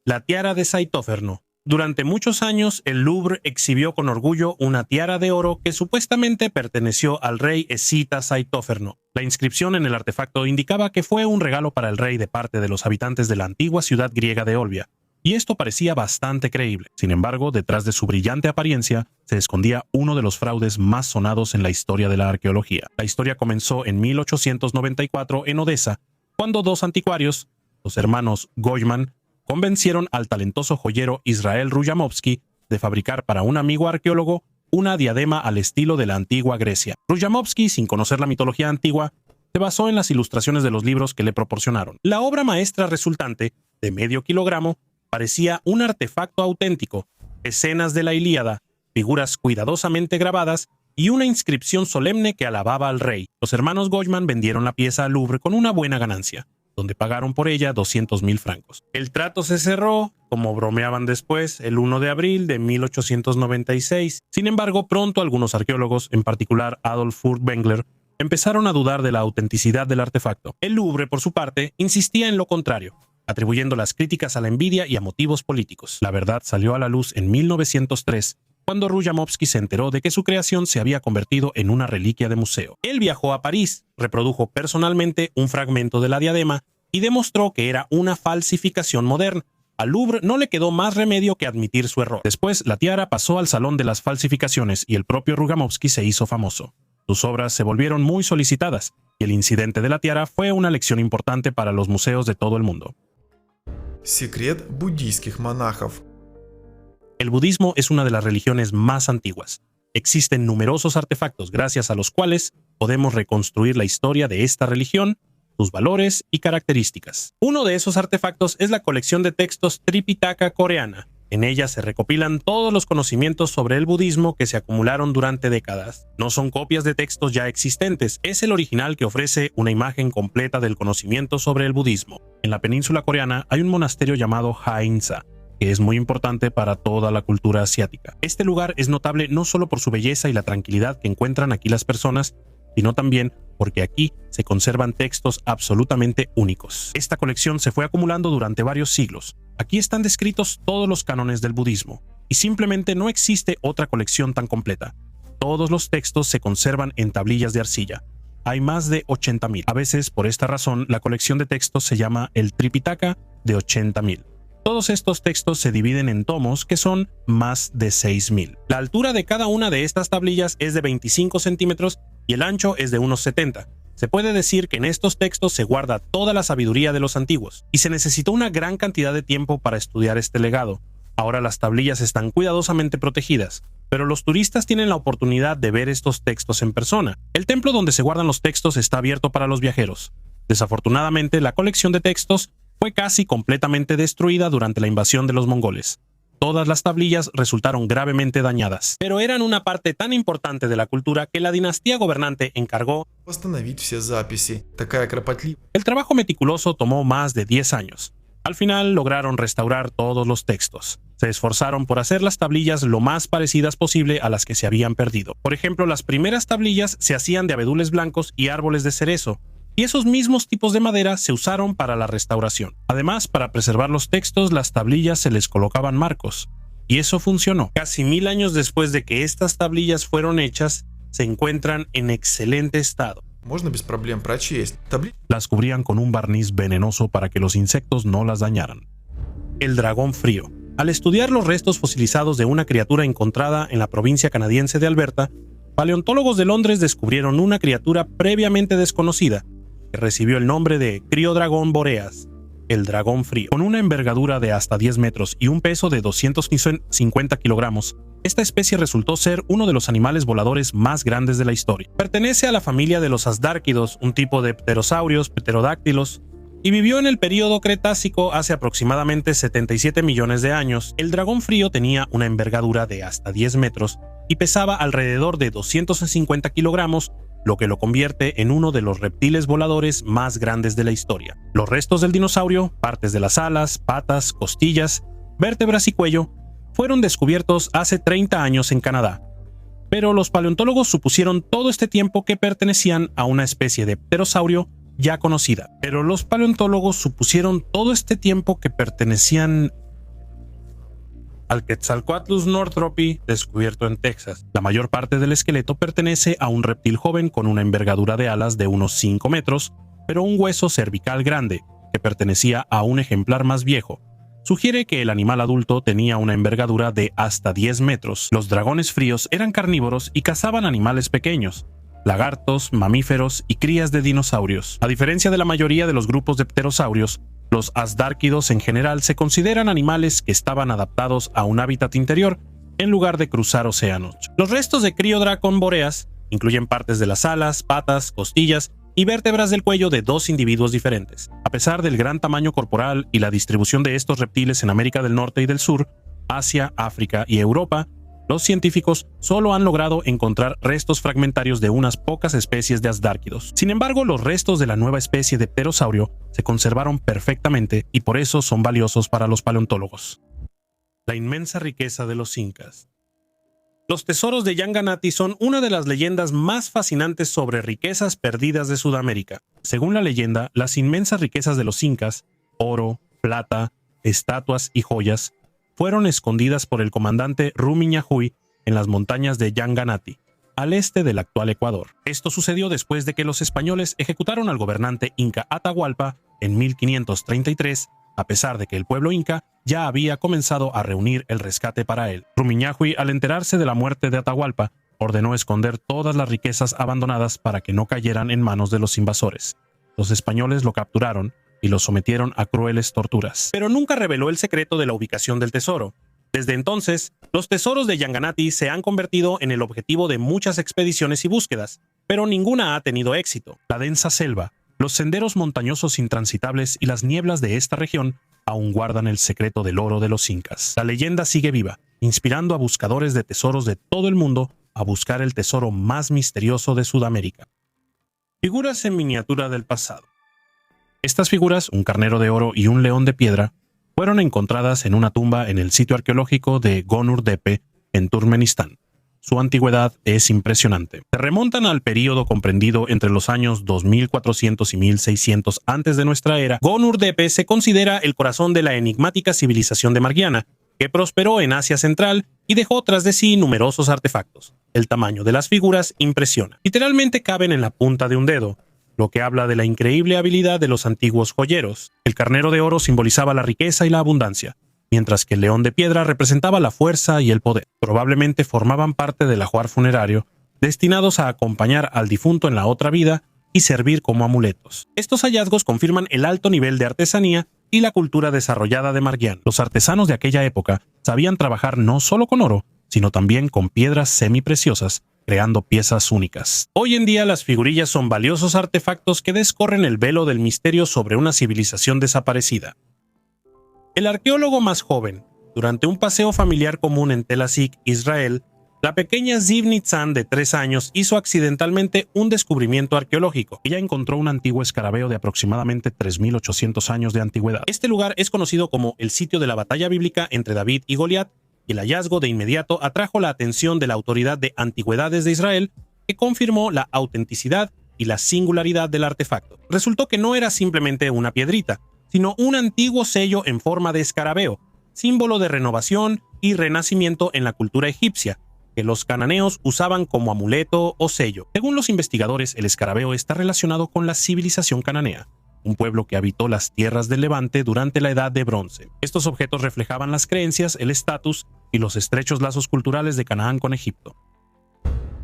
La tiara de Saitofernó. Durante muchos años, el Louvre exhibió con orgullo una tiara de oro que supuestamente perteneció al rey escita Saitofernó. La inscripción en el artefacto indicaba que fue un regalo para el rey de parte de los habitantes de la antigua ciudad griega de Olbia, y esto parecía bastante creíble. Sin embargo, detrás de su brillante apariencia, se escondía uno de los fraudes más sonados en la historia de la arqueología. La historia comenzó en 1894 en Odessa, cuando dos anticuarios, los hermanos Goyman, convencieron al talentoso joyero Israel Rujamovsky de fabricar para un amigo arqueólogo una diadema al estilo de la antigua Grecia. Rujamovsky, sin conocer la mitología antigua, se basó en las ilustraciones de los libros que le proporcionaron. La obra maestra resultante, de medio kilogramo, parecía un artefacto auténtico, escenas de la Ilíada, figuras cuidadosamente grabadas y una inscripción solemne que alababa al rey. Los hermanos Goyman vendieron la pieza al Louvre con una buena ganancia, donde pagaron por ella 200,000 francos. El trato se cerró, como bromeaban después, el 1 de abril de 1896. Sin embargo, pronto algunos arqueólogos, en particular Adolf Furtwängler, empezaron a dudar de la autenticidad del artefacto. El Louvre, por su parte, insistía en lo contrario, atribuyendo las críticas a la envidia y a motivos políticos. La verdad salió a la luz en 1903, cuando Rujamovsky se enteró de que su creación se había convertido en una reliquia de museo. Él viajó a París, reprodujo personalmente un fragmento de la diadema y demostró que era una falsificación moderna. Al Louvre no le quedó más remedio que admitir su error. Después, la tiara pasó al Salón de las Falsificaciones y el propio Rujamovsky se hizo famoso. Sus obras se volvieron muy solicitadas y el incidente de la tiara fue una lección importante para los museos de todo el mundo. Секрет буддийских монахов. El budismo es una de las religiones más antiguas. Existen numerosos artefactos gracias a los cuales podemos reconstruir la historia de esta religión, sus valores y características. Uno de esos artefactos es la colección de textos Tripitaka coreana. En ella se recopilan todos los conocimientos sobre el budismo que se acumularon durante décadas. No son copias de textos ya existentes, es el original que ofrece una imagen completa del conocimiento sobre el budismo. En la península coreana hay un monasterio llamado Haeinsa, que es muy importante para toda la cultura asiática. Este lugar es notable no solo por su belleza y la tranquilidad que encuentran aquí las personas, sino también porque aquí se conservan textos absolutamente únicos. Esta colección se fue acumulando durante varios siglos. Aquí están descritos todos los cánones del budismo, y simplemente no existe otra colección tan completa. Todos los textos se conservan en tablillas de arcilla. Hay más de 80,000. A veces, por esta razón, la colección de textos se llama el Tripitaka de 80,000. Todos estos textos se dividen en tomos que son más de 6,000. La altura de cada una de estas tablillas es de 25 centímetros y el ancho es de unos 70. Se puede decir que en estos textos se guarda toda la sabiduría de los antiguos, y se necesitó una gran cantidad de tiempo para estudiar este legado. Ahora las tablillas están cuidadosamente protegidas, pero los turistas tienen la oportunidad de ver estos textos en persona. El templo donde se guardan los textos está abierto para los viajeros. Desafortunadamente, la colección de textos fue casi completamente destruida durante la invasión de los mongoles. Todas las tablillas resultaron gravemente dañadas, pero eran una parte tan importante de la cultura que la dinastía gobernante encargó. Восстановить все записи. Такая кропотливая. El trabajo meticuloso tomó más de 10 años. Al final lograron restaurar todos los textos. Se esforzaron por hacer las tablillas lo más parecidas posible a las que se habían perdido. Por ejemplo, las primeras tablillas se hacían de abedules blancos y árboles de cerezo, y esos mismos tipos de madera se usaron para la restauración. Además, para preservar los textos, las tablillas se les colocaban marcos, y eso funcionó. Casi 1000 años después de que estas tablillas fueron hechas, se encuentran en excelente estado. Можно без проблем прочесть. Las cubrían con un barniz venenoso para que los insectos no las dañaran. El dragón frío. Al estudiar los restos fosilizados de una criatura encontrada en la provincia canadiense de Alberta, paleontólogos de Londres descubrieron una criatura previamente desconocida, que recibió el nombre de Criodragón boreas, el dragón frío. Con una envergadura de hasta 10 metros y un peso de 250 kilogramos, esta especie resultó ser uno de los animales voladores más grandes de la historia. Pertenece a la familia de los asdárquidos, un tipo de pterosaurios, pterodáctilos, y vivió en el período Cretácico hace aproximadamente 77 millones de años. El dragón frío tenía una envergadura de hasta 10 metros y pesaba alrededor de 250 kilogramos, lo que lo convierte en uno de los reptiles voladores más grandes de la historia. Los restos del dinosaurio, partes de las alas, patas, costillas, vértebras y cuello, fueron descubiertos hace 30 años en Canadá. Pero los paleontólogos supusieron todo este tiempo que pertenecían a una especie de pterosaurio ya conocida. Al Quetzalcoatlus northropi, descubierto en Texas. La mayor parte del esqueleto pertenece a un reptil joven con una envergadura de alas de unos 5 metros, pero un hueso cervical grande, que pertenecía a un ejemplar más viejo. Sugiere que el animal adulto tenía una envergadura de hasta 10 metros. Los dragones fríos eran carnívoros y cazaban animales pequeños, lagartos, mamíferos y crías de dinosaurios. A diferencia de la mayoría de los grupos de pterosaurios, los asdárquidos en general se consideran animales que estaban adaptados a un hábitat interior en lugar de cruzar océanos. Los restos de Criodracon boreas incluyen partes de las alas, patas, costillas y vértebras del cuello de 2 individuos diferentes. A pesar del gran tamaño corporal y la distribución de estos reptiles en América del Norte y del Sur, Asia, África y Europa, los científicos solo han logrado encontrar restos fragmentarios de unas pocas especies de asdárquidos. Sin embargo, los restos de la nueva especie de pterosaurio se conservaron perfectamente y por eso son valiosos para los paleontólogos. La inmensa riqueza de los incas. Los tesoros de Yanganati son una de las leyendas más fascinantes sobre riquezas perdidas de Sudamérica. Según la leyenda, las inmensas riquezas de los incas, oro, plata, estatuas y joyas, fueron escondidas por el comandante Rumi Ñahui en las montañas de Yanganati, al este del actual Ecuador. Esto sucedió después de que los españoles ejecutaron al gobernante inca Atahualpa en 1533, a pesar de que el pueblo inca ya había comenzado a reunir el rescate para él. Rumi Ñahui, al enterarse de la muerte de Atahualpa, ordenó esconder todas las riquezas abandonadas para que no cayeran en manos de los invasores. Los españoles lo capturaron y lo sometieron a crueles torturas. Pero nunca reveló el secreto de la ubicación del tesoro. Desde entonces, los tesoros de Yanganati se han convertido en el objetivo de muchas expediciones y búsquedas, pero ninguna ha tenido éxito. La densa selva, los senderos montañosos intransitables y las nieblas de esta región aún guardan el secreto del oro de los incas. La leyenda sigue viva, inspirando a buscadores de tesoros de todo el mundo a buscar el tesoro más misterioso de Sudamérica. Figuras en miniatura del pasado. Estas figuras, un carnero de oro y un león de piedra, fueron encontradas en una tumba en el sitio arqueológico de Gonur Tepe, en Turkmenistán. Su antigüedad es impresionante. Se remontan al período comprendido entre los años 2400 y 1600 antes de nuestra era. Gonur Tepe se considera el corazón de la enigmática civilización de Margiana, que prosperó en Asia Central y dejó tras de sí numerosos artefactos. El tamaño de las figuras impresiona. Literalmente caben en la punta de un dedo, lo que habla de la increíble habilidad de los antiguos joyeros. El carnero de oro simbolizaba la riqueza y la abundancia, mientras que el león de piedra representaba la fuerza y el poder. Probablemente formaban parte del ajuar funerario, destinados a acompañar al difunto en la otra vida y servir como amuletos. Estos hallazgos confirman el alto nivel de artesanía y la cultura desarrollada de Margiana. Los artesanos de aquella época sabían trabajar no solo con oro, sino también con piedras semipreciosas, creando piezas únicas. Hoy en día las figurillas son valiosos artefactos que descorren el velo del misterio sobre una civilización desaparecida. El arqueólogo más joven. Durante un paseo familiar común en Tel Asik, Israel, la pequeña Ziv Nitzan de 3 años hizo accidentalmente un descubrimiento arqueológico. Ella encontró un antiguo escarabeo de aproximadamente 3800 años de antigüedad. Este lugar es conocido como el sitio de la batalla bíblica entre David y Goliat, y el hallazgo de inmediato atrajo la atención de la Autoridad de Antigüedades de Israel, que confirmó la autenticidad y la singularidad del artefacto. Resultó que no era simplemente una piedrita, sino un antiguo sello en forma de escarabeo, símbolo de renovación y renacimiento en la cultura egipcia, que los cananeos usaban como amuleto o sello. Según los investigadores, el escarabeo está relacionado con la civilización cananea, un pueblo que habitó las tierras del Levante durante la Edad de Bronce. Estos objetos reflejaban las creencias, el estatus y los estrechos lazos culturales de Canaán con Egipto.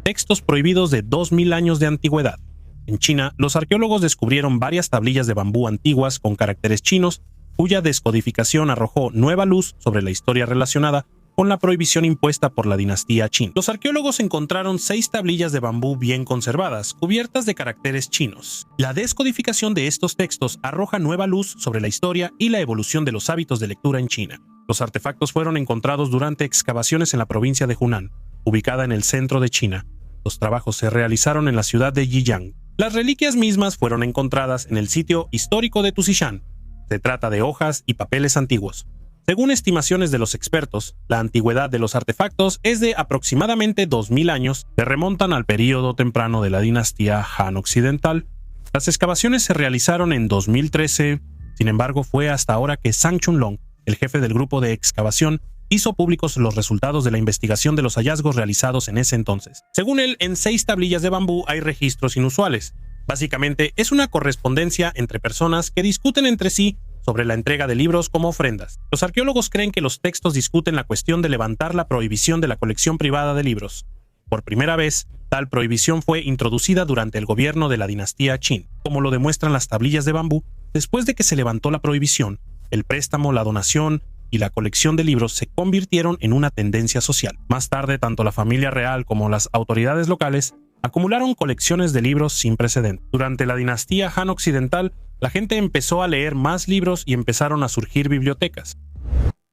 Textos prohibidos de 2000 años de antigüedad. En China, los arqueólogos descubrieron varias tablillas de bambú antiguas con caracteres chinos, cuya descodificación arrojó nueva luz sobre la historia relacionada con la prohibición impuesta por la dinastía Qin. Los arqueólogos encontraron 6 tablillas de bambú bien conservadas, cubiertas de caracteres chinos. La descodificación de estos textos arroja nueva luz sobre la historia y la evolución de los hábitos de lectura en China. Los artefactos fueron encontrados durante excavaciones en la provincia de Hunan, ubicada en el centro de China. Los trabajos se realizaron en la ciudad de Yiyang. Las reliquias mismas fueron encontradas en el sitio histórico de Tushishan. Se trata de hojas y papeles antiguos, Según estimaciones de los expertos, la antigüedad de los artefactos es de aproximadamente 2000 años, que remontan al período temprano de la dinastía Han Occidental. Las excavaciones se realizaron en 2013, sin embargo fue hasta ahora que Sang Chunlong, el jefe del grupo de excavación, hizo públicos los resultados de la investigación de los hallazgos realizados en ese entonces. Según él, en 6 tablillas de bambú hay registros inusuales. Básicamente, es una correspondencia entre personas que discuten entre sí sobre la entrega de libros como ofrendas. Los arqueólogos creen que los textos discuten la cuestión de levantar la prohibición de la colección privada de libros. Por primera vez, tal prohibición fue introducida durante el gobierno de la dinastía Qin. Como lo demuestran las tablillas de bambú, después de que se levantó la prohibición, el préstamo, la donación y la colección de libros se convirtieron en una tendencia social. Más tarde, tanto la familia real como las autoridades locales acumularon colecciones de libros sin precedentes. Durante la dinastía Han Occidental, la gente empezó a leer más libros y empezaron a surgir bibliotecas.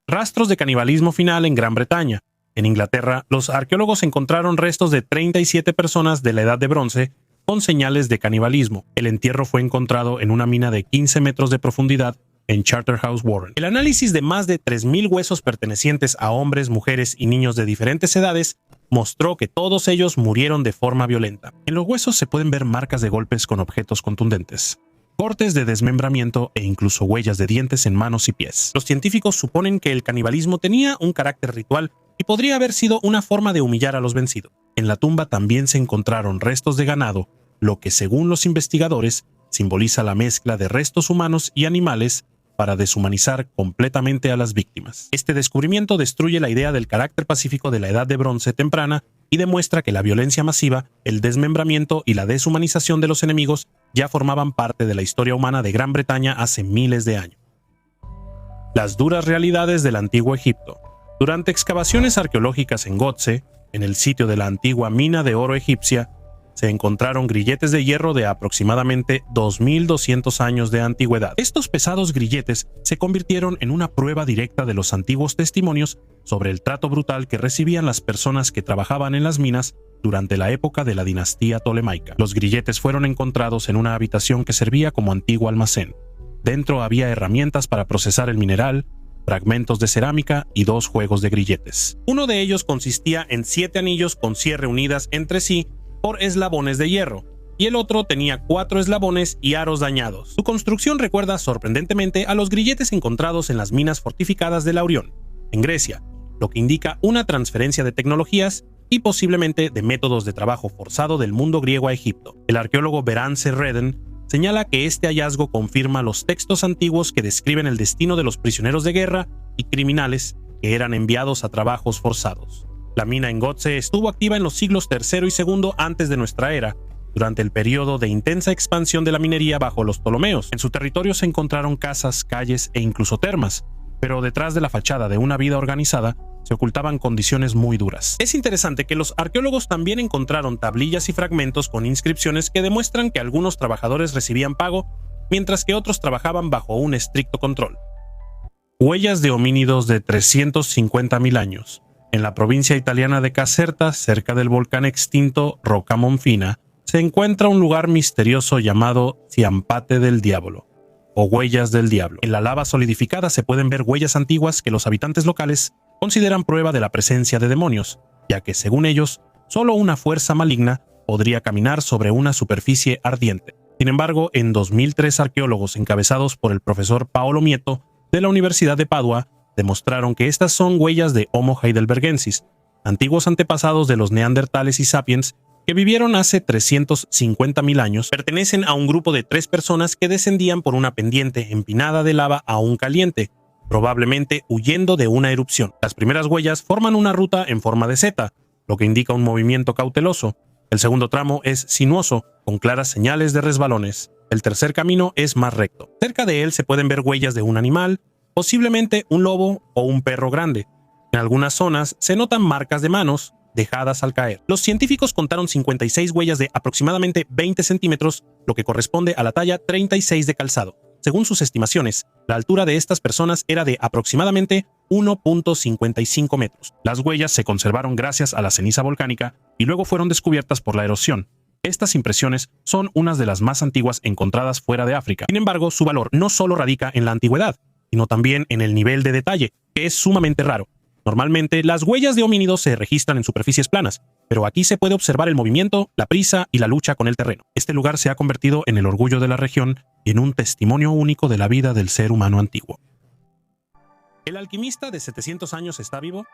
Rastros de canibalismo final en Gran Bretaña. En Inglaterra, los arqueólogos encontraron restos de 37 personas de la Edad de Bronce con señales de canibalismo. El entierro fue encontrado en una mina de 15 metros de profundidad en Charterhouse, Warren. El análisis de más de 3.000 huesos pertenecientes a hombres, mujeres y niños de diferentes edades mostró que todos ellos murieron de forma violenta. En los huesos se pueden ver marcas de golpes con objetos contundentes, cortes de desmembramiento e incluso huellas de dientes en manos y pies. Los científicos suponen que el canibalismo tenía un carácter ritual y podría haber sido una forma de humillar a los vencidos. En la tumba también se encontraron restos de ganado, lo que según los investigadores simboliza la mezcla de restos humanos y animales para deshumanizar completamente a las víctimas. Este descubrimiento destruye la idea del carácter pacífico de la Edad de Bronce temprana y demuestra que la violencia masiva, el desmembramiento y la deshumanización de los enemigos ya formaban parte de la historia humana de Gran Bretaña hace miles de años. Las duras realidades del antiguo Egipto. Durante excavaciones arqueológicas en Gotze, en el sitio de la antigua mina de oro egipcia, se encontraron grilletes de hierro de aproximadamente 2.200 años de antigüedad. Estos pesados grilletes se convirtieron en una prueba directa de los antiguos testimonios sobre el trato brutal que recibían las personas que trabajaban en las minas durante la época de la dinastía tolemaica. Los grilletes fueron encontrados en una habitación que servía como antiguo almacén. Dentro había herramientas para procesar el mineral, fragmentos de cerámica y 2 juegos de grilletes. Uno de ellos consistía en 7 anillos con cierre unidas entre sí por eslabones de hierro, y el otro tenía 4 eslabones y aros dañados. Su construcción recuerda sorprendentemente a los grilletes encontrados en las minas fortificadas de Laurión, en Grecia, lo que indica una transferencia de tecnologías y posiblemente de métodos de trabajo forzado del mundo griego a Egipto. El arqueólogo Berance Redden señala que este hallazgo confirma los textos antiguos que describen el destino de los prisioneros de guerra y criminales que eran enviados a trabajos forzados. La mina en Gotze estuvo activa en los siglos III y II antes de nuestra era, durante el periodo de intensa expansión de la minería bajo los Ptolomeos. En su territorio se encontraron casas, calles e incluso termas, pero detrás de la fachada de una vida organizada se ocultaban condiciones muy duras. Es interesante que los arqueólogos también encontraron tablillas y fragmentos con inscripciones que demuestran que algunos trabajadores recibían pago, mientras que otros trabajaban bajo un estricto control. Huellas de homínidos de 350.000 años. En la provincia italiana de Caserta, cerca del volcán extinto Rocca Monfina, se encuentra un lugar misterioso llamado Ciampate del Diablo, o Huellas del Diablo. En la lava solidificada se pueden ver huellas antiguas que los habitantes locales consideran prueba de la presencia de demonios, ya que, según ellos, solo una fuerza maligna podría caminar sobre una superficie ardiente. Sin embargo, en 2003 arqueólogos encabezados por el profesor Paolo Mieto de la Universidad de Padua demostraron que estas son huellas de Homo heidelbergensis, antiguos antepasados de los neandertales y sapiens que vivieron hace 350.000 años. Pertenecen a un grupo de 3 personas que descendían por una pendiente empinada de lava aún caliente, probablemente huyendo de una erupción. Las primeras huellas forman una ruta en forma de Z, lo que indica un movimiento cauteloso. El segundo tramo es sinuoso, con claras señales de resbalones. El tercer camino es más recto. Cerca de él se pueden ver huellas de un animal, posiblemente un lobo o un perro grande. En algunas zonas se notan marcas de manos dejadas al caer. Los científicos contaron 56 huellas de aproximadamente 20 centímetros, lo que corresponde a la talla 36 de calzado. Según sus estimaciones, la altura de estas personas era de aproximadamente 1.55 metros. Las huellas se conservaron gracias a la ceniza volcánica y luego fueron descubiertas por la erosión. Estas impresiones son unas de las más antiguas encontradas fuera de África. Sin embargo, su valor no solo radica en la antigüedad, sino también en el nivel de detalle, que es sumamente raro. Normalmente, las huellas de homínidos se registran en superficies planas, pero aquí se puede observar el movimiento, la prisa y la lucha con el terreno. Este lugar se ha convertido en el orgullo de la región y en un testimonio único de la vida del ser humano antiguo. ¿El alquimista de 700 años está vivo?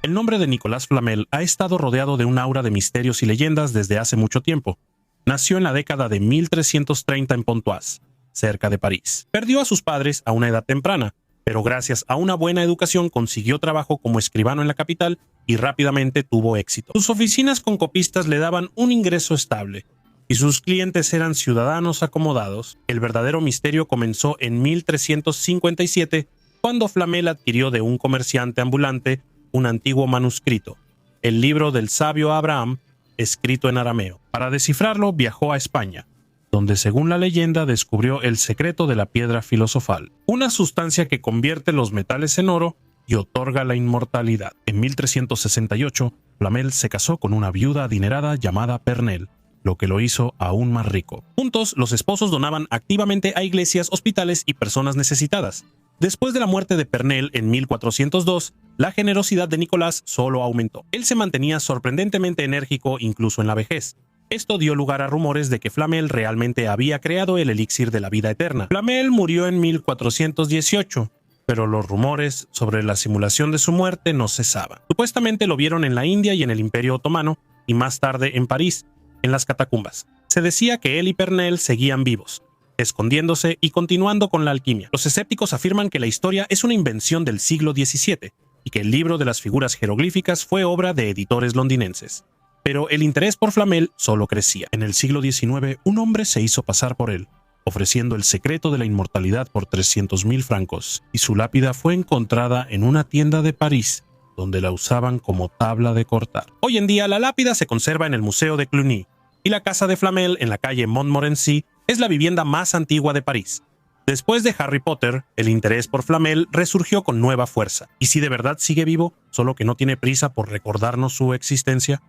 El nombre de Nicolas Flamel ha estado rodeado de un aura de misterios y leyendas desde hace mucho tiempo. Nació en la década de 1330 en Pontoise, cerca de París. Perdió a sus padres a una edad temprana, pero gracias a una buena educación consiguió trabajo como escribano en la capital y rápidamente tuvo éxito. Sus oficinas con copistas le daban un ingreso estable y sus clientes eran ciudadanos acomodados. El verdadero misterio comenzó en 1357, cuando Flamel adquirió de un comerciante ambulante un antiguo manuscrito, el libro del sabio Abraham, escrito en arameo. Para descifrarlo viajó a España, donde según la leyenda descubrió el secreto de la piedra filosofal, una sustancia que convierte los metales en oro y otorga la inmortalidad. En 1368, Flamel se casó con una viuda adinerada llamada Pernelle, lo que lo hizo aún más rico. Juntos, los esposos donaban activamente a iglesias, hospitales y personas necesitadas. Después de la muerte de Pernelle en 1402, la generosidad de Nicolás solo aumentó. Él se mantenía sorprendentemente enérgico incluso en la vejez. Esto dio lugar a rumores de que Flamel realmente había creado el elixir de la vida eterna. Flamel murió en 1418, pero los rumores sobre la simulación de su muerte no cesaban. Supuestamente lo vieron en la India y en el Imperio Otomano, y más tarde en París, en las catacumbas. Se decía que él y Pernelle seguían vivos, escondiéndose y continuando con la alquimia. Los escépticos afirman que la historia es una invención del siglo XVII y que el libro de las figuras jeroglíficas fue obra de editores londinenses. Pero el interés por Flamel solo crecía. En el siglo XIX, un hombre se hizo pasar por él, ofreciendo el secreto de la inmortalidad por 300.000 francos, y su lápida fue encontrada en una tienda de París, donde la usaban como tabla de cortar. Hoy en día, la lápida se conserva en el Museo de Cluny, y la casa de Flamel en la calle Montmorency es la vivienda más antigua de París. Después de Harry Potter, el interés por Flamel resurgió con nueva fuerza. ¿Y si de verdad sigue vivo, solo que no tiene prisa por recordarnos su existencia?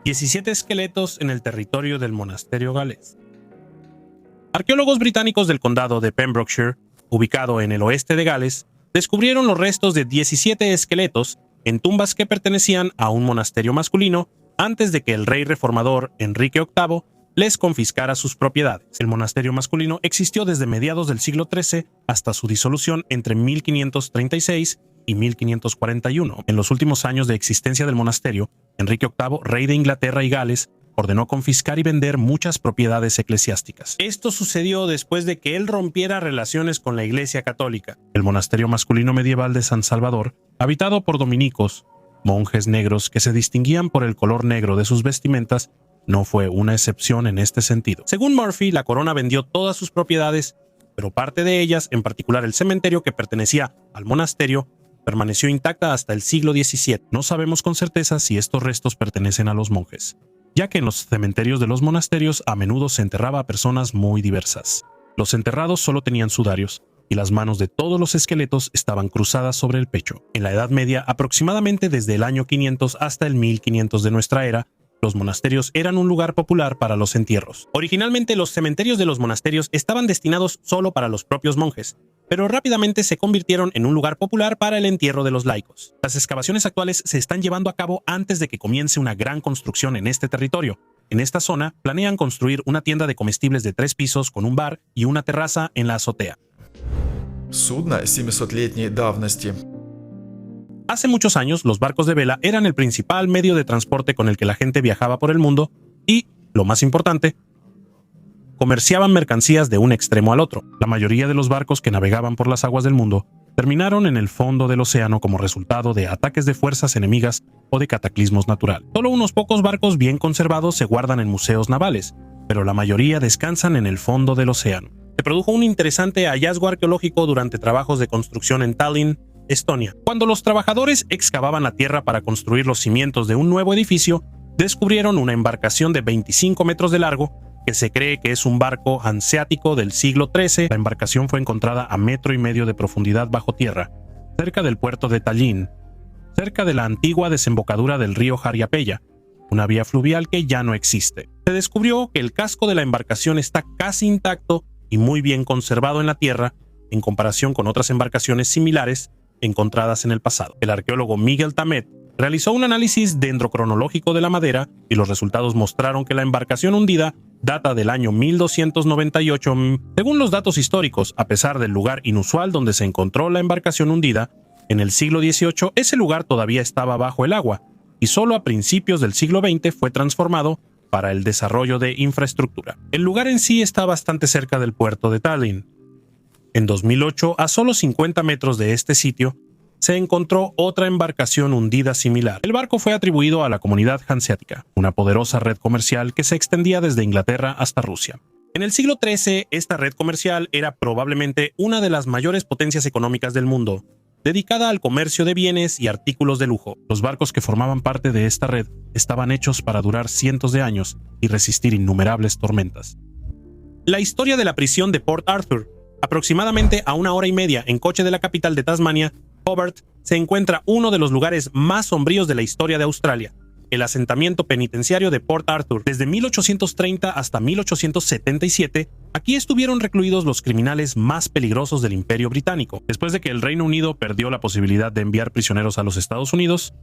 17 esqueletos en el territorio del monasterio galés. Arqueólogos británicos del condado de Pembrokeshire, ubicado en el oeste de Gales, descubrieron los restos de 17 esqueletos en tumbas que pertenecían a un monasterio masculino antes de que el rey reformador Enrique VIII les confiscara sus propiedades. El monasterio masculino existió desde mediados del siglo XIII hasta su disolución entre 1536 y 1541. En los últimos años de existencia del monasterio, Enrique VIII, rey de Inglaterra y Gales, ordenó confiscar y vender muchas propiedades eclesiásticas. Esto sucedió después de que él rompiera relaciones con la Iglesia Católica. El monasterio masculino medieval de San Salvador, habitado por dominicos, monjes negros que se distinguían por el color negro de sus vestimentas, no fue una excepción en este sentido. Según Murphy, la corona vendió todas sus propiedades, pero parte de ellas, en particular el cementerio que pertenecía al monasterio, permaneció intacta hasta el siglo XVII. No sabemos con certeza si estos restos pertenecen a los monjes, ya que en los cementerios de los monasterios a menudo se enterraba a personas muy diversas. Los enterrados solo tenían sudarios, y las manos de todos los esqueletos estaban cruzadas sobre el pecho. En la Edad Media, aproximadamente desde el año 500 hasta el 1500 de nuestra era, los monasterios eran un lugar popular para los entierros. Originalmente, los cementerios de los monasterios estaban destinados solo para los propios monjes, pero rápidamente se convirtieron en un lugar popular para el entierro de los laicos. Las excavaciones actuales se están llevando a cabo antes de que comience una gran construcción en este territorio. En esta zona, planean construir una tienda de comestibles de 3 pisos con un bar y una terraza en la azotea. Судно 700-летней давности. Hace muchos años, los barcos de vela eran el principal medio de transporte con el que la gente viajaba por el mundo y, lo más importante, comerciaban mercancías de un extremo al otro. La mayoría de los barcos que navegaban por las aguas del mundo terminaron en el fondo del océano como resultado de ataques de fuerzas enemigas o de cataclismos naturales. Solo unos pocos barcos bien conservados se guardan en museos navales, pero la mayoría descansan en el fondo del océano. Se produjo un interesante hallazgo arqueológico durante trabajos de construcción en Tallinn, Estonia. Cuando los trabajadores excavaban la tierra para construir los cimientos de un nuevo edificio, descubrieron una embarcación de 25 metros de largo que se cree que es un barco hanseático del siglo XIII. La embarcación fue encontrada a 1,5 metros de profundidad bajo tierra, cerca del puerto de Tallinn, cerca de la antigua desembocadura del río Harjapeya, una vía fluvial que ya no existe. Se descubrió que el casco de la embarcación está casi intacto y muy bien conservado en la tierra, en comparación con otras embarcaciones similares encontradas en el pasado. El arqueólogo Miguel Tamet realizó un análisis dendrocronológico de la madera y los resultados mostraron que la embarcación hundida data del año 1298. Según los datos históricos, a pesar del lugar inusual donde se encontró la embarcación hundida, en el siglo XVIII ese lugar todavía estaba bajo el agua y solo a principios del siglo XX fue transformado para el desarrollo de infraestructura. El lugar en sí está bastante cerca del puerto de Tallinn. En 2008, a solo 50 metros de este sitio, se encontró otra embarcación hundida similar. El barco fue atribuido a la comunidad hanseática, una poderosa red comercial que se extendía desde Inglaterra hasta Rusia. En el siglo XIII, esta red comercial era probablemente una de las mayores potencias económicas del mundo, dedicada al comercio de bienes y artículos de lujo. Los barcos que formaban parte de esta red estaban hechos para durar cientos de años y resistir innumerables tormentas. La historia de la prisión de Port Arthur, aproximadamente a 1 hora y media en coche de la capital de Tasmania, Hobart, se encuentra uno de los lugares más sombríos de la historia de Australia, el asentamiento penitenciario de Port Arthur. Desde 1830 hasta 1877, aquí estuvieron recluidos los criminales más peligrosos del Imperio Británico. Después de que el Reino Unido perdió la posibilidad de enviar prisioneros a los Estados Unidos,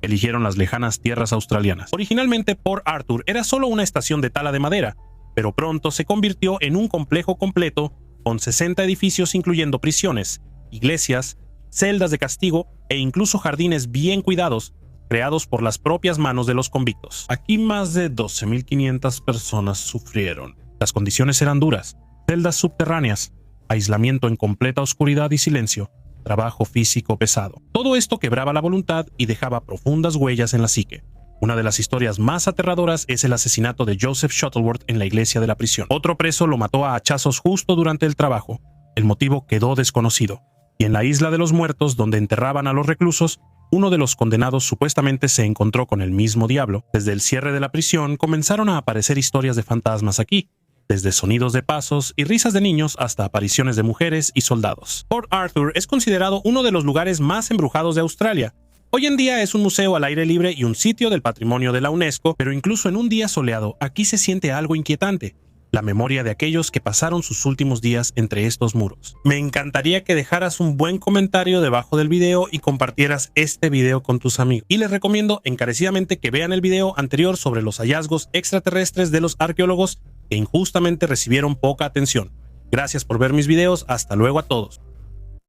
eligieron las lejanas tierras australianas. Originalmente, Port Arthur era solo una estación de tala de madera, pero pronto se convirtió en un complejo completo con 60 edificios incluyendo prisiones, iglesias, celdas de castigo e incluso jardines bien cuidados, creados por las propias manos de los convictos. Aquí más de 12.500 personas sufrieron. Las condiciones eran duras: celdas subterráneas, aislamiento en completa oscuridad y silencio, trabajo físico pesado. Todo esto quebraba la voluntad y dejaba profundas huellas en la psique. Una de las historias más aterradoras es el asesinato de Joseph Shuttleworth en la iglesia de la prisión. Otro preso lo mató a hachazos justo durante el trabajo. El motivo quedó desconocido. Y en la isla de los muertos, donde enterraban a los reclusos, uno de los condenados supuestamente se encontró con el mismo diablo. Desde el cierre de la prisión comenzaron a aparecer historias de fantasmas aquí, desde sonidos de pasos y risas de niños hasta apariciones de mujeres y soldados. Port Arthur es considerado uno de los lugares más embrujados de Australia. Hoy en día es un museo al aire libre y un sitio del patrimonio de la UNESCO, pero incluso en un día soleado, aquí se siente algo inquietante: la memoria de aquellos que pasaron sus últimos días entre estos muros. Me encantaría que dejaras un buen comentario debajo del video y compartieras este video con tus amigos. Y les recomiendo encarecidamente que vean el video anterior sobre los hallazgos extraterrestres de los arqueólogos que injustamente recibieron poca atención. Gracias por ver mis videos, hasta luego a todos.